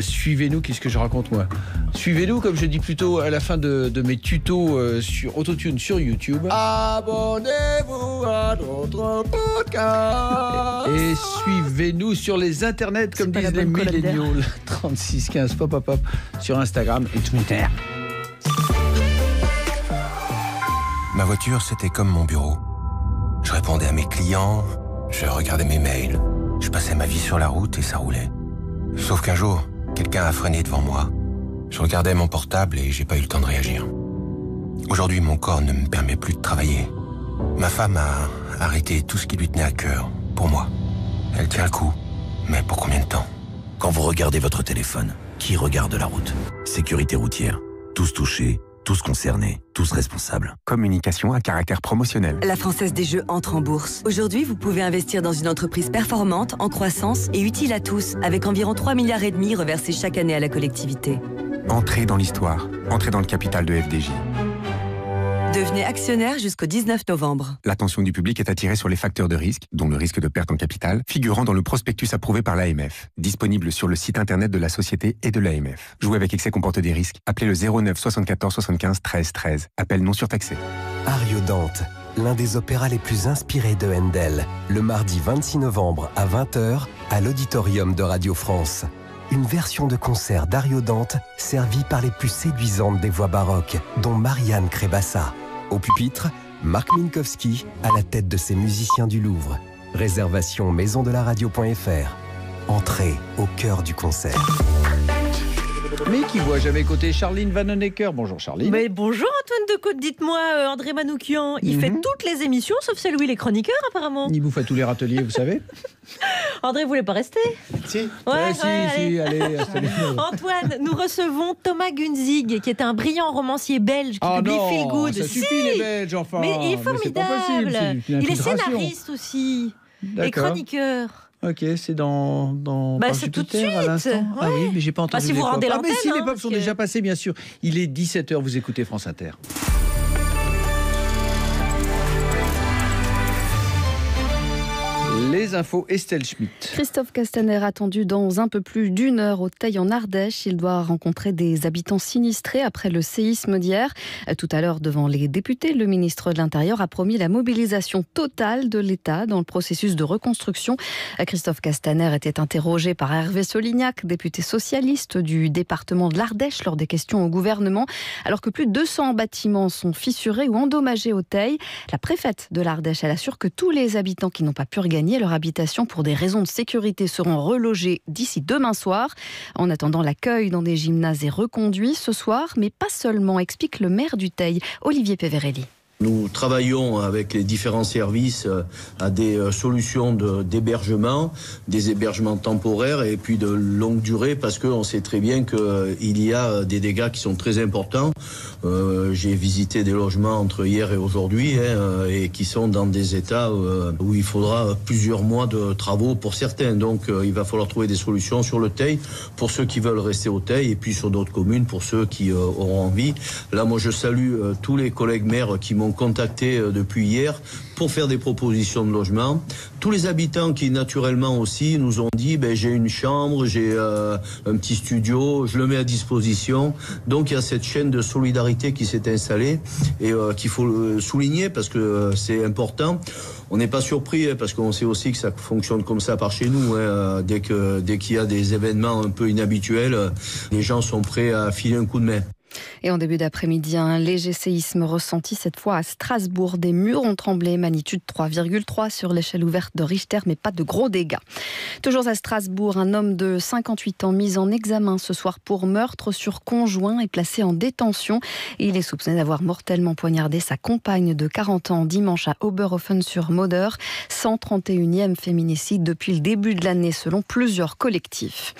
Suivez-nous, qu'est-ce que je raconte moi? Suivez-nous, comme je dis plutôt à la fin de mes tutos sur Autotune sur YouTube. Abonnez-vous à notre podcast. Et suivez-nous sur les internets, comme disent les milléniaux. 3615 pop pop pop sur Instagram et Twitter. Ma voiture, c'était comme mon bureau. Je répondais à mes clients, je regardais mes mails, je passais ma vie sur la route et ça roulait. Sauf qu'un jour, quelqu'un a freiné devant moi. Je regardais mon portable et j'ai pas eu le temps de réagir. Aujourd'hui, mon corps ne me permet plus de travailler. Ma femme a arrêté tout ce qui lui tenait à cœur, pour moi. Elle tient le coup, mais pour combien de temps? Quand vous regardez votre téléphone, qui regarde la route? Sécurité routière. Tous touchés, tous concernés, tous responsables. Communication à caractère promotionnel. La Française des Jeux entre en bourse. Aujourd'hui, vous pouvez investir dans une entreprise performante, en croissance et utile à tous, avec environ 3,5 milliards reversés chaque année à la collectivité. Entrez dans l'histoire. Entrez dans le capital de FDJ. Devenez actionnaire jusqu'au 19 novembre. L'attention du public est attirée sur les facteurs de risque, dont le risque de perte en capital, figurant dans le prospectus approuvé par l'AMF. Disponible sur le site internet de la société et de l'AMF. Jouer avec excès comporte des risques. Appelez le 09 74 75 13 13. Appel non surtaxé. Ariodante, l'un des opéras les plus inspirés de Handel. Le mardi 26 novembre à 20h à l'Auditorium de Radio France. Une version de concert d'Ariodante servie par les plus séduisantes des voix baroques, dont Marianne Crébassa. Au pupitre, Marc Minkowski à la tête de ses musiciens du Louvre. Réservation maisondelaradio.fr. Entrée au cœur du concert. Mais qui voit jamais côté Charline Vanhoenacker. Bonjour Charline. Mais bonjour Antoine Decaute, dites-moi André Manoukian, il fait toutes les émissions sauf celle où il est chroniqueur apparemment. Il bouffe à tous les râteliers, vous savez. André, vous voulez pas rester? Si. Ouais, allez. Antoine, nous recevons Thomas Gunzig, qui est un brillant romancier belge qui publie Feel Good. Ça suffit les Belges, enfin. Mais il est formidable. Il est scénariste aussi. Et chroniqueur. Ok, c'est dans c'est tout de suite. à l'instant. Ouais. Ah oui, mais j'ai pas entendu. Si vous rendez l'antenne. Mais si les pubs sont déjà passés, bien sûr. Il est 17h, vous écoutez France Inter. Les infos, Estelle Schmitt. Christophe Castaner attendu dans un peu plus d'1 heure au Teil en Ardèche. Il doit rencontrer des habitants sinistrés après le séisme d'hier. Tout à l'heure, devant les députés, le ministre de l'Intérieur a promis la mobilisation totale de l'État dans le processus de reconstruction. Christophe Castaner était interrogé par Hervé Solignac, député socialiste du département de l'Ardèche, lors des questions au gouvernement. Alors que plus de 200 bâtiments sont fissurés ou endommagés au Teil, la préfète de l'Ardèche, elle assure que tous les habitants qui n'ont pas pu regagner leur habitation pour des raisons de sécurité seront relogés d'ici demain soir. En attendant, l'accueil dans des gymnases est reconduit ce soir, mais pas seulement, explique le maire du Teil, Olivier Peverelli. Nous travaillons avec les différents services à des solutions d'hébergement, des hébergements temporaires et puis de longue durée parce qu'on sait très bien qu'il y a des dégâts qui sont très importants. J'ai visité des logements entre hier et aujourd'hui et qui sont dans des états où il faudra plusieurs mois de travaux pour certains. Donc il va falloir trouver des solutions sur le Teil pour ceux qui veulent rester au Teil et puis sur d'autres communes pour ceux qui auront envie. Là, moi, je salue tous les collègues maires qui m'ont contacté depuis hier pour faire des propositions de logement. Tous les habitants qui naturellement aussi nous ont dit j'ai une chambre, j'ai un petit studio, je le mets à disposition. Donc il y a cette chaîne de solidarité qui s'est installée et qu'il faut souligner parce que c'est important. On n'est pas surpris parce qu'on sait aussi que ça fonctionne comme ça par chez nous. Dès qu'il y a des événements un peu inhabituels, les gens sont prêts à filer un coup de main. Et en début d'après-midi, un léger séisme ressenti cette fois à Strasbourg. Des murs ont tremblé, magnitude 3,3 sur l'échelle ouverte de Richter, mais pas de gros dégâts. Toujours à Strasbourg, un homme de 58 ans mis en examen ce soir pour meurtre sur conjoint est placé en détention. Il est soupçonné d'avoir mortellement poignardé sa compagne de 40 ans dimanche à Oberhofen-sur-Moder. 131e féminicide depuis le début de l'année selon plusieurs collectifs.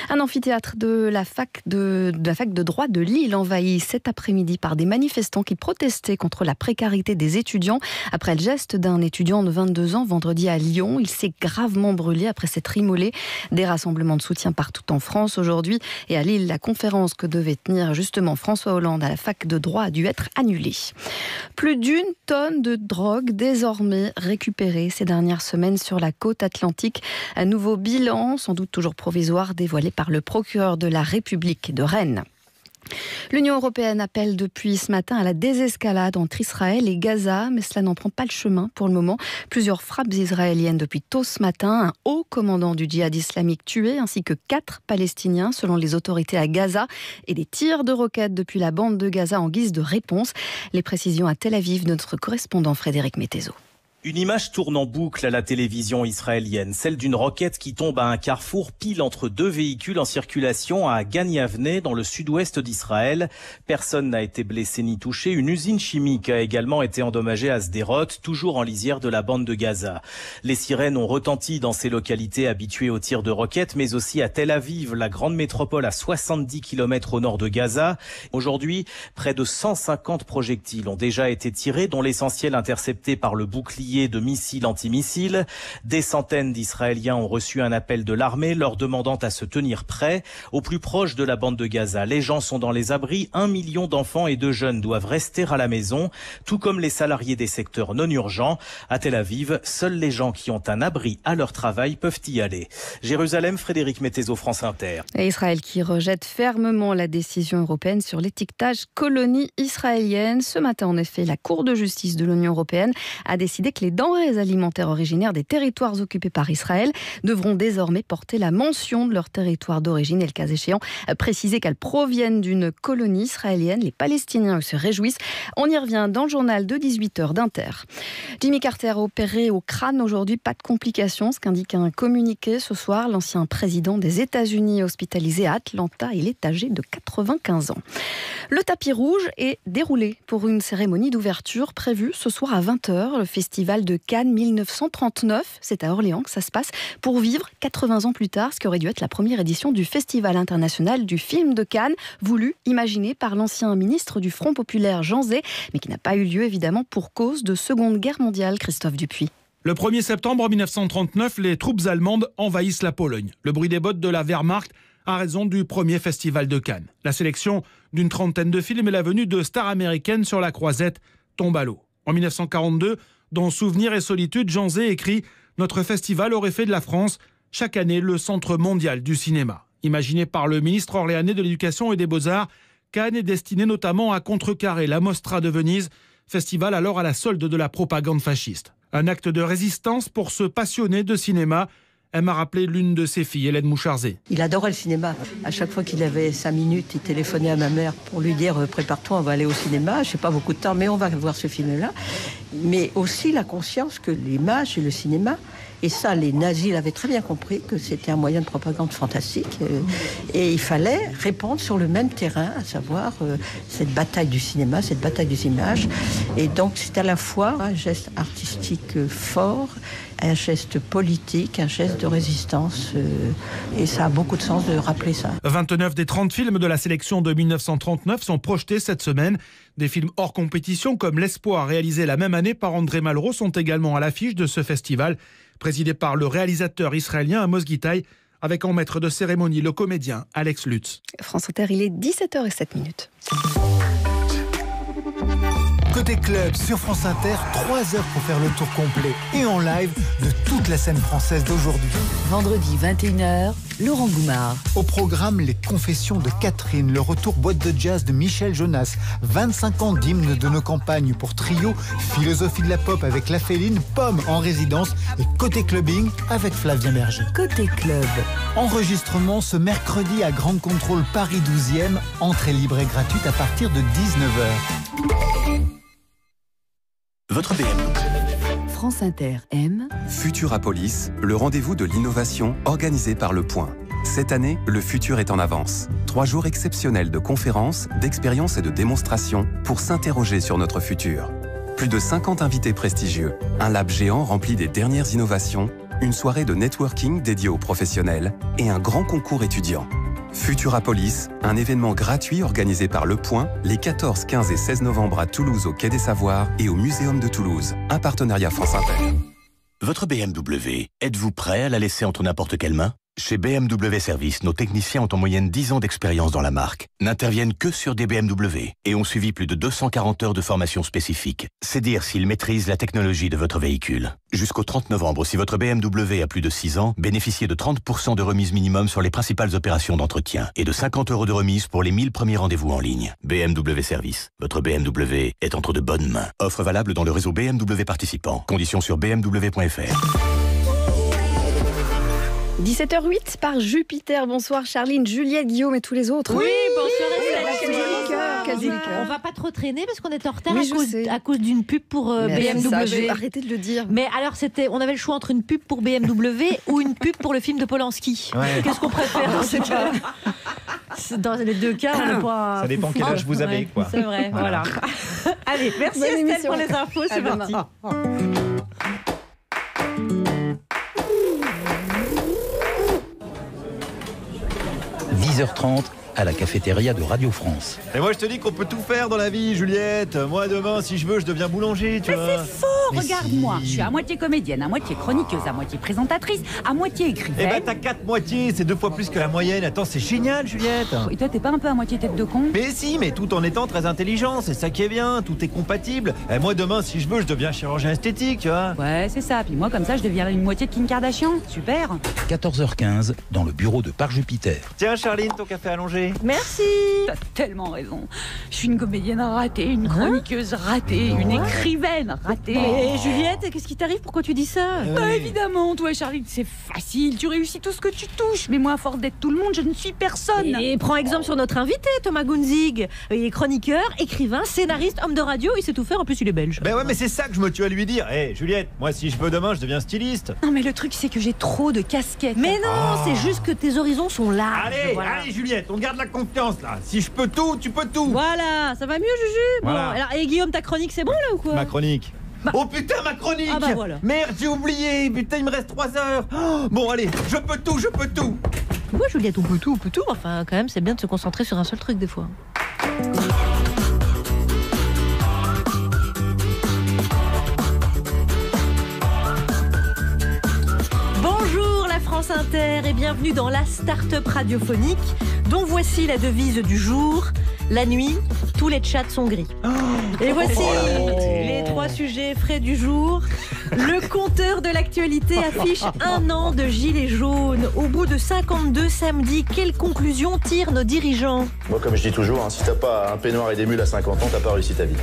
Un amphithéâtre de la fac de droit de Lille envahi envahi cet après-midi par des manifestants qui protestaient contre la précarité des étudiants. Après le geste d'un étudiant de 22 ans vendredi à Lyon, il s'est gravement brûlé après s'être immolé. Des rassemblements de soutien partout en France aujourd'hui. Et à Lille, la conférence que devait tenir justement François Hollande à la fac de droit a dû être annulée. Plus d'1 tonne de drogue désormais récupérée ces dernières semaines sur la côte atlantique. Un nouveau bilan, sans doute toujours provisoire, dévoilé par le procureur de la République de Rennes. L'Union européenne appelle depuis ce matin à la désescalade entre Israël et Gaza, mais cela n'en prend pas le chemin pour le moment. Plusieurs frappes israéliennes depuis tôt ce matin, un haut commandant du djihad islamique tué, ainsi que 4 Palestiniens selon les autorités à Gaza, et des tirs de roquettes depuis la bande de Gaza en guise de réponse. Les précisions à Tel Aviv de notre correspondant Frédéric Mettezo. Une image tourne en boucle à la télévision israélienne, celle d'une roquette qui tombe à un carrefour pile entre 2 véhicules en circulation à Gan Yavne dans le sud-ouest d'Israël. Personne n'a été blessé ni touché. Une usine chimique a également été endommagée à Sderot, toujours en lisière de la bande de Gaza. Les sirènes ont retenti dans ces localités habituées aux tirs de roquettes, mais aussi à Tel Aviv, la grande métropole à 70 km au nord de Gaza. Aujourd'hui, près de 150 projectiles ont déjà été tirés, dont l'essentiel intercepté par le bouclier de missiles antimissiles. Des centaines d'Israéliens ont reçu un appel de l'armée leur demandant à se tenir prêts. Au plus proche de la bande de Gaza, les gens sont dans les abris. 1 million d'enfants et de jeunes doivent rester à la maison, tout comme les salariés des secteurs non urgents. À Tel Aviv, seuls les gens qui ont un abri à leur travail peuvent y aller. Jérusalem, Frédéric Mettezo, France Inter. Et Israël qui rejette fermement la décision européenne sur l'étiquetage colonie israélienne. Ce matin, en effet, la Cour de justice de l'Union européenne a décidé que les denrées alimentaires originaires des territoires occupés par Israël devront désormais porter la mention de leur territoire d'origine et, le cas échéant, préciser qu'elles proviennent d'une colonie israélienne. Les Palestiniens se réjouissent. On y revient dans le journal de 18h d'Inter. Jimmy Carter opéré au crâne aujourd'hui, pas de complications, ce qu'indique un communiqué ce soir. L'ancien président des États-Unis hospitalisé à Atlanta, il est âgé de 95 ans. Le tapis rouge est déroulé pour une cérémonie d'ouverture prévue ce soir à 20h. Le festival de Cannes 1939, c'est à Orléans que ça se passe, pour vivre 80 ans plus tard, ce qui aurait dû être la première édition du Festival international du film de Cannes, voulu, imaginé par l'ancien ministre du Front populaire Jean Zay, mais qui n'a pas eu lieu évidemment pour cause de Seconde Guerre mondiale. Christophe Dupuis. Le 1er septembre 1939, les troupes allemandes envahissent la Pologne. Le bruit des bottes de la Wehrmacht à raison du premier festival de Cannes. La sélection d'une trentaine de films et la venue de stars américaines sur la croisette tombe à l'eau. En 1942, dans Souvenirs et solitude, Jean Zay écrit « Notre festival aurait fait de la France, chaque année, le centre mondial du cinéma ». Imaginé par le ministre orléanais de l'Éducation et des Beaux-Arts, Cannes est destiné notamment à contrecarrer la Mostra de Venise, festival alors à la solde de la propagande fasciste. Un acte de résistance pour ce passionné de cinéma. Elle m'a rappelé l'une de ses filles, Hélène Moucharzé. Il adorait le cinéma. À chaque fois qu'il avait 5 minutes, il téléphonait à ma mère pour lui dire « Prépare-toi, on va aller au cinéma. Je n'ai pas beaucoup de temps, mais on va voir ce film-là. » Mais aussi la conscience que l'image et le cinéma, et ça, les nazis l'avaient très bien compris, que c'était un moyen de propagande fantastique. Et il fallait répondre sur le même terrain, à savoir cette bataille du cinéma, cette bataille des images. Et donc, c'est à la fois un geste artistique fort, un geste politique, un geste de résistance. Et ça a beaucoup de sens de rappeler ça. 29 des 30 films de la sélection de 1939 sont projetés cette semaine. Des films hors compétition comme L'Espoir, réalisé la même année par André Malraux, sont également à l'affiche de ce festival, présidé par le réalisateur israélien Amos Gitaï, avec en maître de cérémonie le comédien Alex Lutz. France Inter, il est 17h07. Côté club sur France Inter, 3 heures pour faire le tour complet et en live de toute la scène française d'aujourd'hui. Vendredi 21h, Laurent Goumard. Au programme, les confessions de Catherine, le retour boîte de jazz de Michel Jonas, 25 ans d'hymne de nos campagnes pour trio, philosophie de la pop avec La Féline, Pomme en résidence et côté clubbing avec Flavien Berger. Côté club. Enregistrement ce mercredi à Grande Contrôle Paris 12e, entrée libre et gratuite à partir de 19h. Votre BMW. France Inter aime Futurapolis, le rendez-vous de l'innovation organisé par Le Point. Cette année, le futur est en avance. 3 jours exceptionnels de conférences, d'expériences et de démonstrations pour s'interroger sur notre futur. Plus de 50 invités prestigieux, un lab géant rempli des dernières innovations, une soirée de networking dédiée aux professionnels et un grand concours étudiant. Futurapolis, un événement gratuit organisé par Le Point les 14, 15 et 16 novembre à Toulouse au Quai des Savoirs et au Muséum de Toulouse. Un partenariat France Inter. Votre BMW, êtes-vous prêt à la laisser entre n'importe quelle main ? Chez BMW Service, nos techniciens ont en moyenne 10 ans d'expérience dans la marque, n'interviennent que sur des BMW et ont suivi plus de 240 heures de formation spécifique. C'est dire s'ils maîtrisent la technologie de votre véhicule. Jusqu'au 30 novembre, si votre BMW a plus de 6 ans, bénéficiez de 30% de remise minimum sur les principales opérations d'entretien et de 50 € de remise pour les 1000 premiers rendez-vous en ligne. BMW Service, votre BMW est entre de bonnes mains. Offre valable dans le réseau BMW participant. Conditions sur bmw.fr. 17h08 par Jupiter. Bonsoir Charline, Juliette, Guillaume et tous les autres. Oui, bonsoir. Quel joli cœur. On va pas trop traîner parce qu'on est en retard Oui, à cause d'une pub pour BMW. Arrêtez de le dire. Mais alors on avait le choix entre une pub pour BMW ou une pub pour le film de Polanski. Ouais. Qu'est-ce qu'on préfère dans ces cas? Dans les deux cas, on n'est pas. Ça dépend quel âge vous avez, quoi. C'est vrai, voilà. Allez, merci Estelle pour les infos, c'est parti. 10h30 à la cafétéria de Radio France. Et moi je te dis qu'on peut tout faire dans la vie, Juliette. Moi demain, si je veux, je deviens boulanger, tu vois. Mais c'est faux, regarde-moi. Je suis à moitié comédienne, à moitié chroniqueuse, à moitié présentatrice, à moitié écrivaine. Eh ben t'as 4 moitiés, c'est 2 fois plus que la moyenne. Attends, c'est génial, Juliette. Et toi, t'es pas un peu à moitié tête de con? Mais si, mais tout en étant très intelligent, c'est ça qui est bien, tout est compatible. Et moi demain, si je veux, je deviens chirurgien esthétique, tu vois. Ouais, c'est ça. Puis moi, comme ça, je deviens une moitié de Kim Kardashian. Super. 14h15 dans le bureau de Parc Jupiter. Tiens, Charline, ton café allongé. Merci. T'as tellement raison. Je suis une comédienne ratée, une chroniqueuse ratée, une écrivaine ratée. Et Juliette, qu'est-ce qui t'arrive? Pourquoi tu dis ça? Bah évidemment, toi Charlie, c'est facile, tu réussis tout ce que tu touches. Mais moi, à force d'être tout le monde, je ne suis personne. Et prends exemple sur notre invité, Thomas Gunzig. Il est chroniqueur, écrivain, scénariste, homme de radio, il sait tout faire, en plus il est belge. Ben ouais, mais c'est ça que je me tue à lui dire. Hé Juliette, moi si je veux demain, je deviens styliste. Non mais le truc c'est que j'ai trop de casquettes. Mais non, c'est juste que tes horizons sont larges. Allez Juliette, on garde la confiance là. Si je peux tout, tu peux tout. Voilà, ça va mieux Juju. Bon, voilà. Alors, et Guillaume, ta chronique c'est bon là ou quoi? Ma chronique. Oh putain, ma chronique. Ah bah voilà. Merde, j'ai oublié. Putain, il me reste 3 heures. Oh, bon allez, je peux tout. Ouais Juliette, on peut tout. Enfin quand même c'est bien de se concentrer sur un seul truc des fois. Bonjour la France Inter et bienvenue dans la start-up radiophonique dont voici la devise du jour. La nuit, tous les chats sont gris. Et voici les 3 sujets frais du jour. Le compteur de l'actualité affiche 1 an de gilets jaunes. Au bout de 52 samedis, quelles conclusions tirent nos dirigeants? Moi, comme je dis toujours, si t'as pas un peignoir et des mules à 50 ans, t'as pas réussi ta vie.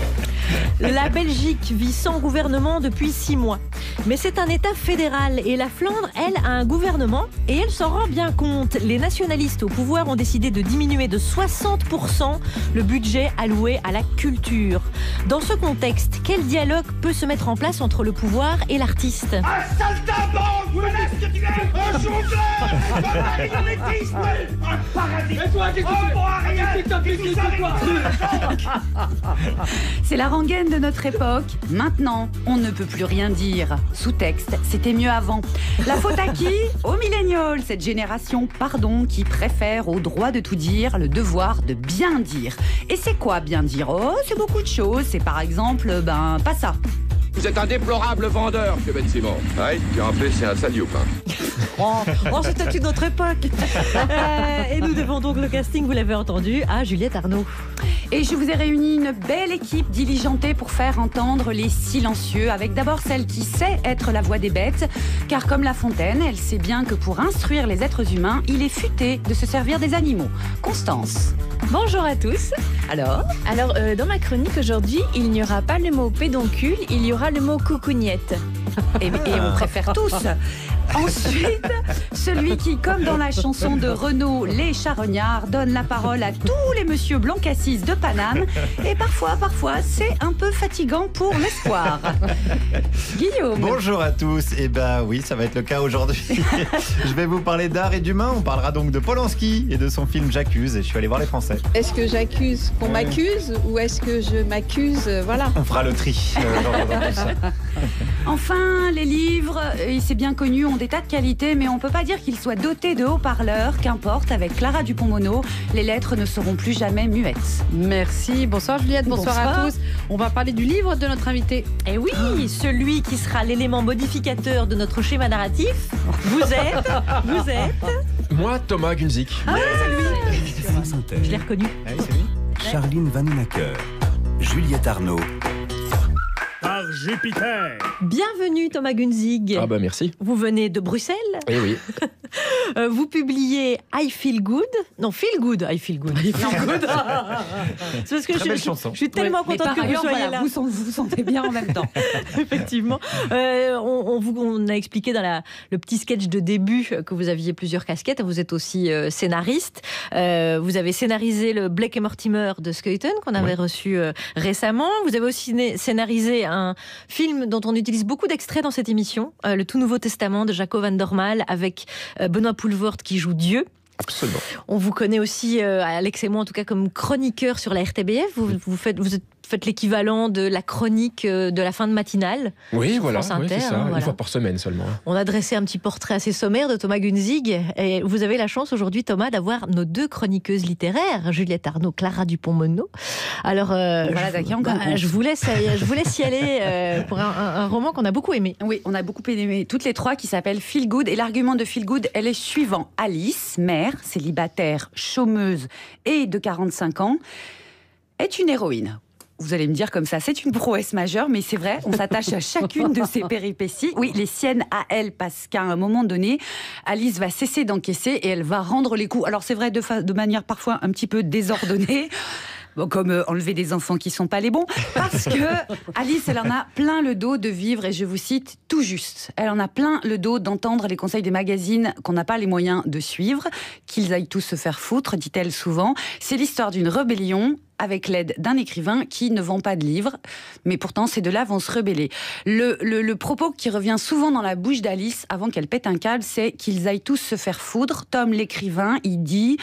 La Belgique vit sans gouvernement depuis 6 mois. Mais c'est un État fédéral et la Flandre, elle, a un gouvernement et elle s'en rend bien compte. Les nationalistes au pouvoir ont décidé de diminuer de 60% le budget alloué à la culture. Dans ce contexte, quel dialogue peut se mettre en place entre le pouvoir et l'artiste? Un saltimbanque, voilà ce que tu es, un jongleur, un marionnettiste, un paradis. Et toi, qu'est-ce que C'est la rengaine de notre époque. Maintenant, on ne peut plus rien dire. Sous-texte, c'était mieux avant. La faute à qui? Aux millénials, cette génération, qui préfère au droit de tout dire le devoir de bien dire. Et c'est quoi bien dire? Oh, c'est beaucoup de choses. C'est par exemple, pas ça. Vous êtes un déplorable vendeur, M. Ben Simon. Ouais, tu as rappelé, c'est un saliope. Oh, c'était une autre époque. Et nous devons donc le casting, vous l'avez entendu, à Juliette Arnaud. Et je vous ai réuni une belle équipe diligentée pour faire entendre les silencieux, avec d'abord celle qui sait être la voix des bêtes, car comme La Fontaine, elle sait bien que pour instruire les êtres humains, il est futé de se servir des animaux. Constance. Bonjour à tous. Alors, dans ma chronique aujourd'hui, il n'y aura pas le mot pédoncule, il y aura le mot coucougnette. Et on préfère tous. Ensuite, celui qui, comme dans la chanson de Renaud, Les Charognards, donne la parole à tous les monsieur Blancassis de Paname. Et parfois, c'est un peu fatigant pour l'espoir. Guillaume. Bonjour à tous. Eh ben oui, ça va être le cas aujourd'hui. Je vais vous parler d'art et d'humain. On parlera donc de Polanski et de son film J'accuse. Et je suis allé voir les Français. Est-ce que j'accuse qu'on m'accuse ou est-ce que je m'accuse? Voilà. On fera le tri. Enfin, les livres, et c'est bien connu, ont des tas de qualités, mais on peut pas dire qu'il soit doté de haut-parleurs. Qu'importe, avec Clara Dupont-Mono, les lettres ne seront plus jamais muettes. Merci. Bonsoir Juliette, bonsoir à tous. On va parler du livre de notre invité. Et oui, celui qui sera l'élément modificateur de notre schéma narratif. Vous êtes Moi, Thomas Gunzik. Ah, c'est lui. France Inter. Je l'ai reconnu. C'est lui. Charline Vanhoenacker, Juliette Arnaud. Par Jupiter. Bienvenue Thomas Gunzig. Ah bah merci. Vous venez de Bruxelles. Eh oui. Vous publiez I Feel Good. Non, Feel Good. I Feel Good. C'est parce que je suis tellement contente que vous soyez là. Vous vous sentez bien en même temps. Effectivement. On a expliqué dans le petit sketch de début que vous aviez plusieurs casquettes. Vous êtes aussi scénariste. Vous avez scénarisé le Blake et Mortimer de Skeuten qu'on avait reçu récemment. Vous avez aussi scénarisé un film dont on utilise beaucoup d'extraits dans cette émission, le Tout Nouveau Testament de Jaco van der Maal, avec Benoît Poelvoort qui joue Dieu. Absolument. On vous connaît aussi, Alex et moi en tout cas, comme chroniqueur sur la RTBF. Vous faites l'équivalent de la chronique de la fin de matinale. Oui, sur voilà, France Inter, c'est ça, voilà. une fois par semaine seulement. On a dressé un petit portrait assez sommaire de Thomas Gunzig. Et vous avez la chance aujourd'hui, Thomas, d'avoir nos deux chroniqueuses littéraires, Juliette Arnaud, Clara Dupont-Mono. Alors, je vous laisse y aller pour un roman qu'on a beaucoup aimé. Oui, on a beaucoup aimé toutes les trois, qui s'appellent Feel Good. Et l'argument de Feel Good, elle est suivant. Alice, mère, célibataire, chômeuse et de 45 ans, est une héroïne. Vous allez me dire comme ça, c'est une prouesse majeure, mais c'est vrai, on s'attache à chacune de ses péripéties. Oui, les siennes à elle, parce qu'à un moment donné, Alice va cesser d'encaisser et elle va rendre les coups. Alors c'est vrai, de manière parfois un petit peu désordonnée. Bon, comme enlever des enfants qui sont pas les bons, parce que Alice, elle en a plein le dos de vivre, et je vous cite tout juste, elle en a plein le dos d'entendre les conseils des magazines qu'on n'a pas les moyens de suivre, qu'ils aillent tous se faire foutre, dit-elle souvent. C'est l'histoire d'une rébellion avec l'aide d'un écrivain qui ne vend pas de livres, mais pourtant ces deux-là vont se rebeller. Le propos qui revient souvent dans la bouche d'Alice avant qu'elle pète un câble, c'est qu'ils aillent tous se faire foudre. Tom, l'écrivain, il dit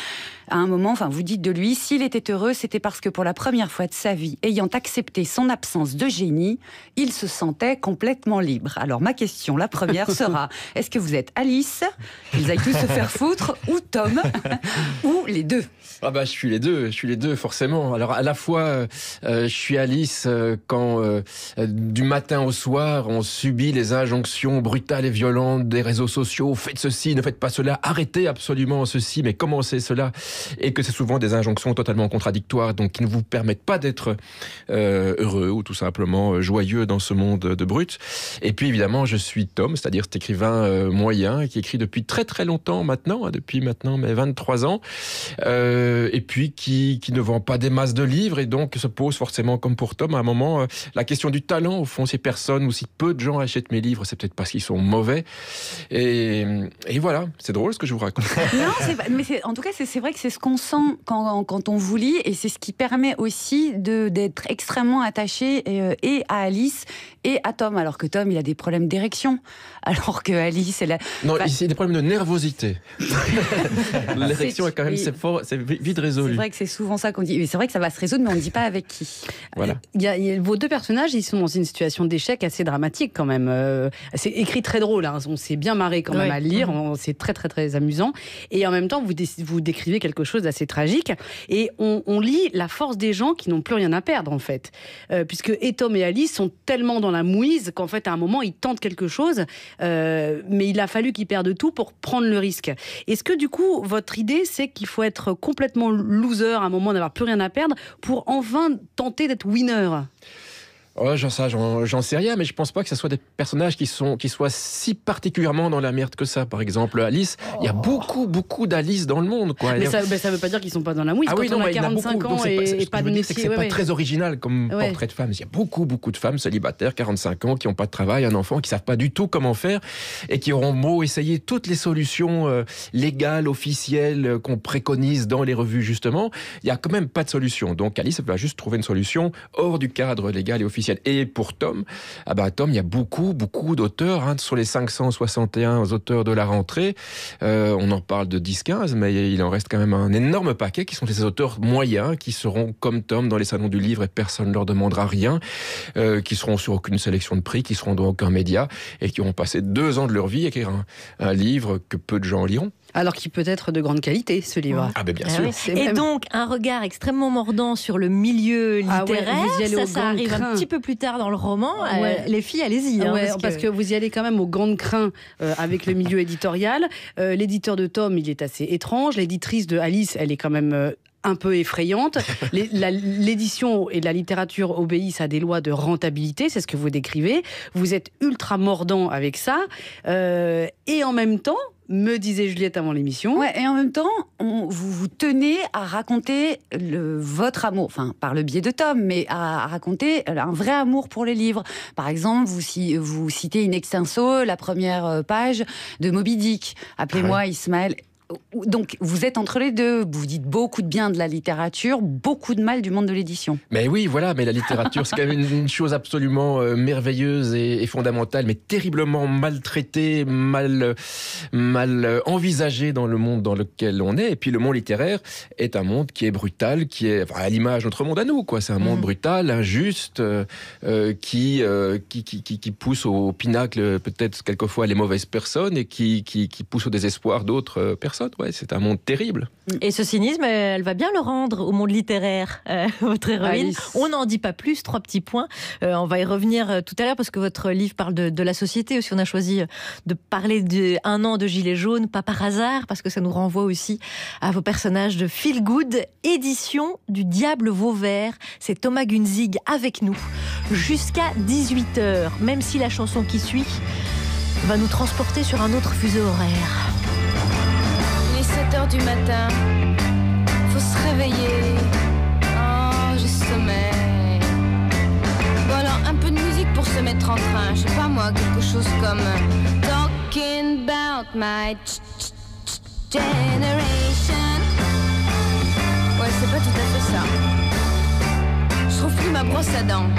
à un moment, enfin vous dites de lui, s'il était heureux, c'était parce que pour la première fois de sa vie, ayant accepté son absence de génie, il se sentait complètement libre. Alors ma question, la première sera, est-ce que vous êtes Alice, qu'ils aillent tous se faire foutre, ou Tom, ou les deux? Ah bah je suis les deux forcément. Alors à la fois je suis Alice quand du matin au soir on subit les injonctions brutales et violentes des réseaux sociaux, faites ceci, ne faites pas cela, arrêtez absolument ceci, mais commencez cela, et que c'est souvent des injonctions totalement contradictoires, donc qui ne vous permettent pas d'être heureux ou tout simplement joyeux dans ce monde de brut. Et puis évidemment je suis Tom, c'est-à-dire cet écrivain moyen qui écrit depuis très très longtemps maintenant, depuis maintenant mes 23 ans. Et puis qui ne vend pas des masses de livres, et donc se pose forcément, comme pour Tom, à un moment, la question du talent. Au fond, si personne ou si peu de gens achètent mes livres, c'est peut-être parce qu'ils sont mauvais. Et voilà, c'est drôle ce que je vous raconte. Non, en tout cas, c'est vrai que c'est ce qu'on sent quand on vous lit, et c'est ce qui permet aussi d'être extrêmément attaché et à Alice et à Tom, alors que Tom, il a des problèmes d'érection, alors que Alice, elle a... Non, ici, il y a des problèmes de nervosité. L'érection est quand même, c'est vite résolu. C'est vrai que c'est souvent ça qu'on dit. Mais c'est vrai que ça va se résoudre, mais on ne dit pas avec qui. Voilà. Vos deux personnages, ils sont dans une situation d'échec assez dramatique quand même. C'est écrit très drôle, hein. On s'est bien marré quand même à lire, c'est très très très amusant. Et en même temps, vous décrivez quelque chose d'assez tragique. Et on lit la force des gens qui n'ont plus rien à perdre en fait. Puisque Tom et Alice sont tellement dans la mouise qu'en fait à un moment ils tentent quelque chose, mais il a fallu qu'ils perdent tout pour prendre le risque. Est-ce que du coup, votre idée, c'est qu'il faut être complètement loser à un moment, d'avoir plus rien à perdre, pour enfin tenter d'être winner? Oh, j'en sais rien, mais je pense pas que ce soit des personnages qui soient si particulièrement dans la merde que ça. Par exemple, Alice, il y a beaucoup d'Alice dans le monde, quoi. Mais ça veut pas dire qu'ils sont pas dans la mouise. Quand on a 45 ans et pas de métier. C'est pas très original comme portrait de femme. Il y a beaucoup de femmes célibataires, 45 ans, qui n'ont pas de travail, un enfant, qui savent pas du tout comment faire, et qui auront beau essayer toutes les solutions légales, officielles, qu'on préconise dans les revues, justement. Il y a quand même pas de solution. Donc Alice va juste trouver une solution hors du cadre légal et officiel. essentiel. Et pour Tom, Tom, il y a beaucoup d'auteurs. Sur les 561 auteurs de la rentrée, on en parle de 10-15, mais il en reste quand même un énorme paquet qui sont des auteurs moyens, qui seront comme Tom dans les salons du livre et personne ne leur demandera rien, qui seront sur aucune sélection de prix, qui seront dans aucun média et qui auront passé 2 ans de leur vie à écrire un livre que peu de gens liront. Alors qu'il peut être de grande qualité, ce livre. Bien sûr. Oui. Et donc, un regard extrêmement mordant sur le milieu littéraire. Ça arrive un petit peu plus tard dans le roman. Les filles, allez-y. Parce que vous y allez quand même au grand crin avec le milieu éditorial. L'éditeur de Tom, il est assez étrange. L'éditrice de Alice, elle est quand même... un peu effrayante. L'édition et la littérature obéissent à des lois de rentabilité, c'est ce que vous décrivez. Vous êtes ultra mordant avec ça. Et en même temps, me disait Juliette avant l'émission. Et en même temps, vous tenez à raconter votre amour, enfin par le biais de Tom, mais à raconter un vrai amour pour les livres. Par exemple, vous citez in extenso la première page de Moby Dick. Appelez-moi Ismaël. Donc, vous êtes entre les deux. Vous dites beaucoup de bien de la littérature, beaucoup de mal du monde de l'édition. Mais oui, voilà. Mais la littérature, c'est quand même une chose absolument merveilleuse et fondamentale, mais terriblement maltraitée, mal envisagée dans le monde dans lequel on est. Et puis, le monde littéraire est un monde qui est brutal, qui est à l'image de notre monde à nous, quoi. C'est un monde brutal, injuste, qui pousse au pinacle peut-être quelquefois les mauvaises personnes et qui pousse au désespoir d'autres personnes. C'est un monde terrible. Et ce cynisme, elle va bien le rendre au monde littéraire, votre héroïne. Alice. On n'en dit pas plus, 3 petits points. On va y revenir tout à l'heure parce que votre livre parle de la société aussi. On a choisi de parler d'1 an de Gilets jaunes, pas par hasard, parce que ça nous renvoie aussi à vos personnages de Feel Good, édition du Diable Vauvert. C'est Thomas Gunzig avec nous jusqu'à 18h, même si la chanson qui suit va nous transporter sur un autre fuseau horaire. 7h du matin, faut se réveiller. Oh, j'ai sommeil. Bon alors, un peu de musique pour se mettre en train. Je sais pas moi, quelque chose comme Talking about my generation. Ouais, c'est pas tout à fait ça. Je trouve plus ma brosse à dents.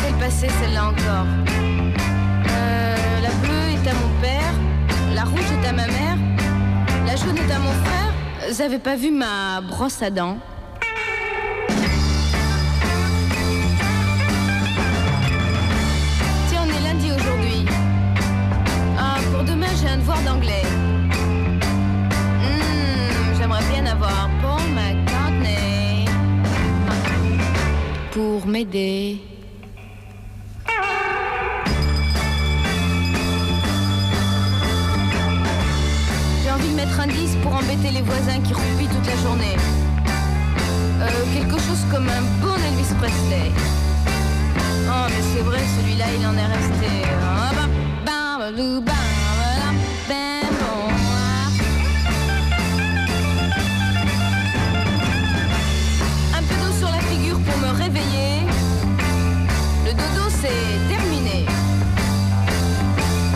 Quelle passée celle-là encore. La bleue est à mon père, la rouge est à ma mère. La jaune est à mon frère. Vous avez pas vu ma brosse à dents? Tiens, on est lundi aujourd'hui. Pour demain, j'ai un devoir d'anglais. J'aimerais bien avoir Paul McCartney pour m'aider. Mettre un 10 pour embêter les voisins qui roupillent toute la journée. Quelque chose comme un bon Elvis Presley. Oh mais c'est vrai, celui-là il en est resté. Un peu d'eau sur la figure pour me réveiller. Le dodo c'est terminé.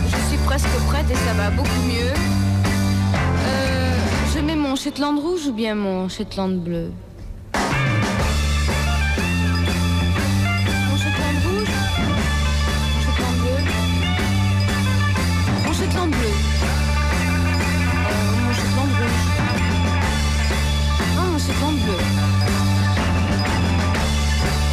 Je suis presque prête et ça va beaucoup mieux. Je mets mon Shetland rouge ou bien mon Shetland bleu? Mon Shetland rouge? Mon Shetland bleu? Mon Shetland bleu? Mon Shetland rouge? Mon Shetland bleu?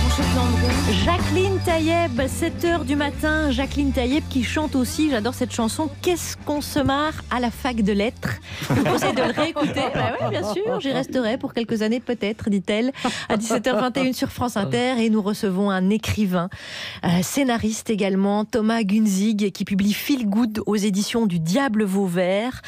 Mon Shetland bleu? Jacqueline Taïeb, 7h du matin. Jacqueline Taïeb qui chante aussi, j'adore cette chanson, Qu'est-ce qu'on se marre à la fac de lettres. Je vous conseille de le réécouter. Oui, bien sûr, j'y resterai pour quelques années peut-être, dit-elle, à 17h21 sur France Inter. Et nous recevons un écrivain, scénariste également, Thomas Gunzig, qui publie Feel Good aux éditions du Diable Vauvert.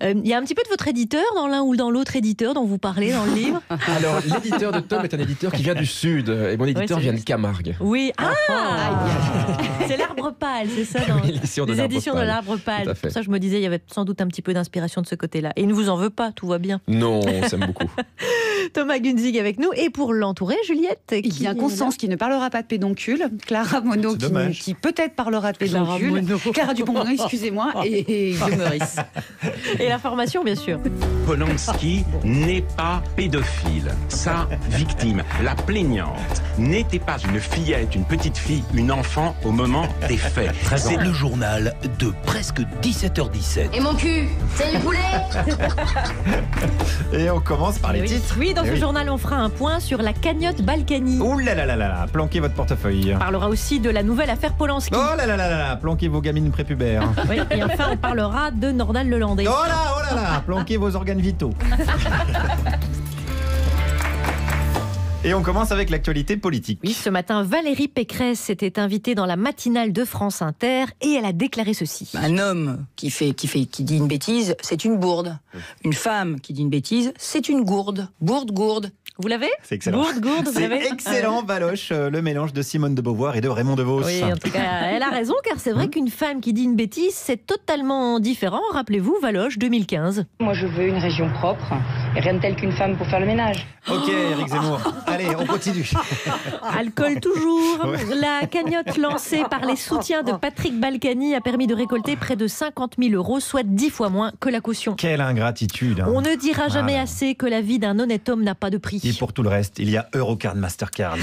Il y a un petit peu de votre éditeur dans l'un ou dans l'autre éditeur dont vous parlez dans le livre. Alors, l'éditeur de Tom est un éditeur qui vient du Sud, et mon éditeur vient de Camargue. Oui, c'est l'Arbre Pâle, c'est ça, dans les éditions de l'Arbre Pâle. Pour ça, je me disais, il y avait sans doute un petit peu d'inspiration de ce côté-là. Et il ne vous en veut pas, tout va bien. Non, on s'aime beaucoup. Thomas Gunzig avec nous. Et pour l'entourer, Juliette. Il y a Constance qui ne parlera pas de pédoncule, Clara Monod qui peut-être parlera de pédoncule, Clara Dupont-Moretti, excusez-moi, et Guillaume Meurice. Et l'information, bien sûr. Polanski n'est pas pédophile. Sa victime, la plaignante, n'était pas une fillette, une petite fille, une enfant au moment des faits. C'est le journal de presque 17h17. Et mon cul, c'est le poulet. Et on commence par les titres. Oui, dans Eh ce journal, on fera un point sur la cagnotte Balkany. Ouh là là là là, planquez votre portefeuille. On parlera aussi de la nouvelle affaire Polanski. Oh là là là là, planquez vos gamines prépubères. Oui, et enfin, on parlera de Nordal Lelandais. Oh là là, planquez vos organes vitaux. Et on commence avec l'actualité politique. Oui, ce matin, Valérie Pécresse s'était invitée dans la matinale de France Inter et elle a déclaré ceci. Un homme qui dit une bêtise, c'est une bourde. Une femme qui dit une bêtise, c'est une gourde. Gourde. Vous l'avez ? C'est excellent. Gourde, vous C'est l'avez ? excellent, Valoche, le mélange de Simone de Beauvoir et de Raymond DeVos. Oui, en tout cas, elle a raison, car c'est vrai qu'une femme qui dit une bêtise, c'est totalement différent. Rappelez-vous, Valoche, 2015. Moi, je veux une région propre, et rien de tel qu'une femme pour faire le ménage. Ok, Éric Zemmour. Allez, on continue. Alcool toujours. Ouais. La cagnotte lancée par les soutiens de Patrick Balkany a permis de récolter près de 50 000 €, soit 10 fois moins que la caution. Quelle ingratitude. Hein. On ne dira jamais assez que la vie d'un honnête homme n'a pas de prix. Et pour tout le reste, il y a Eurocard, Mastercard.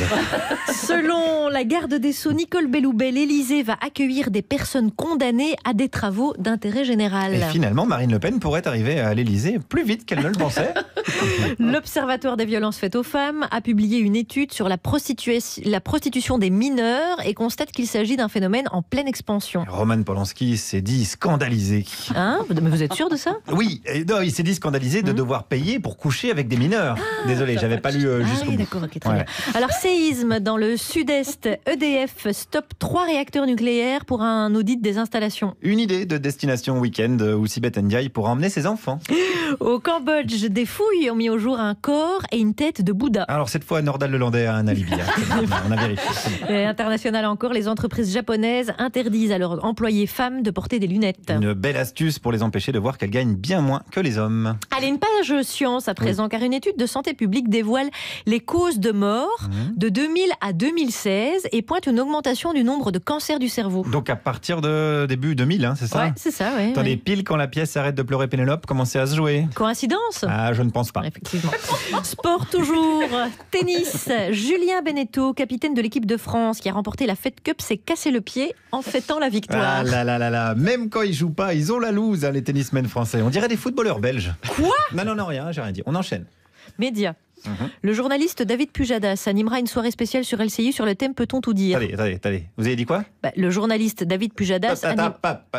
Selon la garde des Sceaux, Nicole Belloubet, l'Élysée va accueillir des personnes condamnées à des travaux d'intérêt général. Et finalement, Marine Le Pen pourrait arriver à l'Élysée plus vite qu'elle ne le pensait. L'Observatoire des violences faites aux femmes a publié une étude sur la prostitution des mineurs et constate qu'il s'agit d'un phénomène en pleine expansion. Roman Polanski s'est dit scandalisé. Hein ? Mais vous êtes sûr de ça ? Oui, non, il s'est dit scandalisé de devoir payer pour coucher avec des mineurs. Désolé, j'avais pas lu jusqu'au bout. D'accord, ok, très bien. Alors, séisme dans le sud-est, EDF stoppe 3 réacteurs nucléaires pour un audit des installations. Une idée de destination week-end où Sibeth Ndiaye pourra emmener ses enfants. Au Cambodge, des fouilles ont mis au jour un corps et une tête de Bouddha. Alors cette fois, Nordal Lelandais a un alibi. On a vérifié. Et international encore, les entreprises japonaises interdisent à leurs employés femmes de porter des lunettes. Une belle astuce pour les empêcher de voir qu'elles gagnent bien moins que les hommes. Allez, une page science à présent, car une étude de santé publique dévoile les causes de mort de 2000 à 2016 et pointe une augmentation du nombre de cancers du cerveau. Donc à partir de début 2000, hein, c'est ça ? Ouais, c'est ça, ouais. Attendez, pile quand la pièce arrête de pleurer Pénélope, commençait à se jouer. Coïncidence ? Ah, je ne pense pas. Effectivement. Sport toujours, tennis. Julien Beneteau, capitaine de l'équipe de France qui a remporté la Fed Cup, s'est cassé le pied en fêtant la victoire. Ah là là là là, même quand ils jouent pas, ils ont la loose, hein, les tennismen français. On dirait des footballeurs belges. Quoi ? Non, rien, j'ai rien dit. On enchaîne. Média. Le journaliste David Pujadas animera une soirée spéciale sur LCI sur le thème Peut-on tout dire ? Attendez. Vous avez dit quoi ? Le journaliste David Pujadas...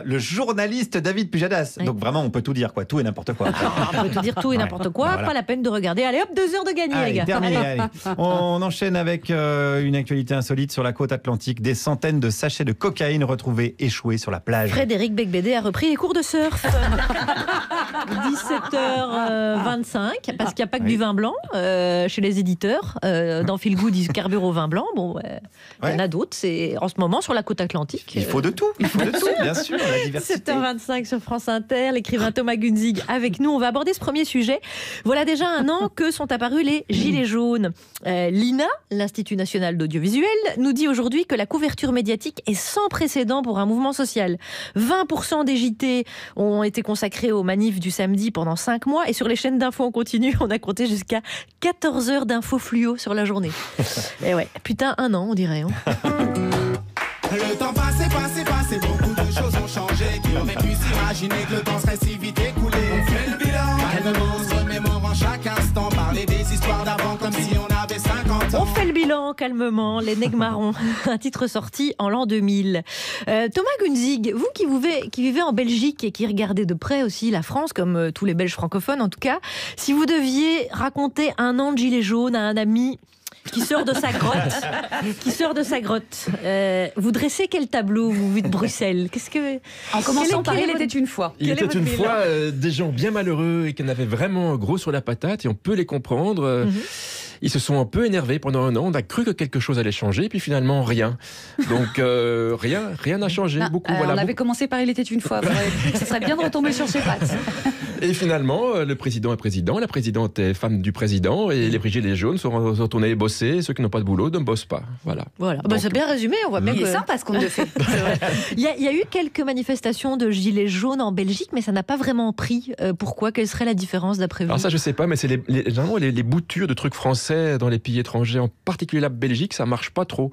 Le journaliste David Pujadas. Oui. Donc vraiment, on peut tout dire, quoi. Tout et n'importe quoi. On peut tout dire tout et n'importe quoi. Voilà. Pas la peine de regarder. Allez hop, 2 heures de gagné, les gars. Terminé, allez. On enchaîne avec une actualité insolite sur la côte atlantique. Des centaines de sachets de cocaïne retrouvés échoués sur la plage. Frédéric Becbédé a repris les cours de surf. 17h25, parce qu'il n'y a pas que du vin blanc chez les éditeurs. Dans Feel Good, ils carburent au vin blanc. Bon, il y en a d'autres. C'est en ce moment sur la côte atlantique. Il faut de tout. Il faut de tout, bien sûr. La diversité. 7h25 sur France Inter. L'écrivain Thomas Gunzig avec nous. On va aborder ce premier sujet. Voilà déjà un an que sont apparus les Gilets jaunes. L'INA, l'Institut national d'audiovisuel, nous dit aujourd'hui que la couverture médiatique est sans précédent pour un mouvement social. 20% des JT ont été consacrés aux manifs du samedi pendant 5 mois. Et sur les chaînes d'infos en continu, on a compté jusqu'à 14 heures d'infos fluo sur la journée. Et ouais, putain, un an, on dirait. Hein. Le temps passé, beaucoup de choses ont changé. Qui aurait pu s'imaginer que le temps serait si vite écoulé? On fait le bilan, calmement, on se remémore en chaque instant. Parler des histoires d'avant comme si on avait 50 ans. On fait le bilan calmement, les nègres marrons. Un titre sorti en l'an 2000. Thomas Gunzig, vous qui vivez en Belgique et qui regardez de près aussi la France, comme tous les Belges francophones en tout cas, si vous deviez raconter un an de gilet jaune à un ami qui sort de sa grotte, vous dressez quel tableau, vous de Bruxelles? En commençant par Il était une fois. Il était une fois des gens bien malheureux et qui en avaient vraiment gros sur la patate, et on peut les comprendre. Ils se sont un peu énervés pendant un an. On a cru que quelque chose allait changer, puis finalement rien. Donc rien n'a changé. Beaucoup. On avait commencé par Il était une fois. Ce serait bien de retomber sur ses pattes. Et finalement, le président est président, la présidente est femme du président, et les gilets jaunes sont retournés bosser. Ceux qui n'ont pas de boulot ne bossent pas. Voilà. Donc, c'est bien résumé. On voit bien que c'est sympa ce qu'on te fait. Il y a eu quelques manifestations de gilets jaunes en Belgique, mais ça n'a pas vraiment pris. Pourquoi? Quelle serait la différence d'après vous? Alors ça, je sais pas, mais c'est généralement les boutures de trucs français dans les pays étrangers, en particulier la Belgique, ça marche pas trop.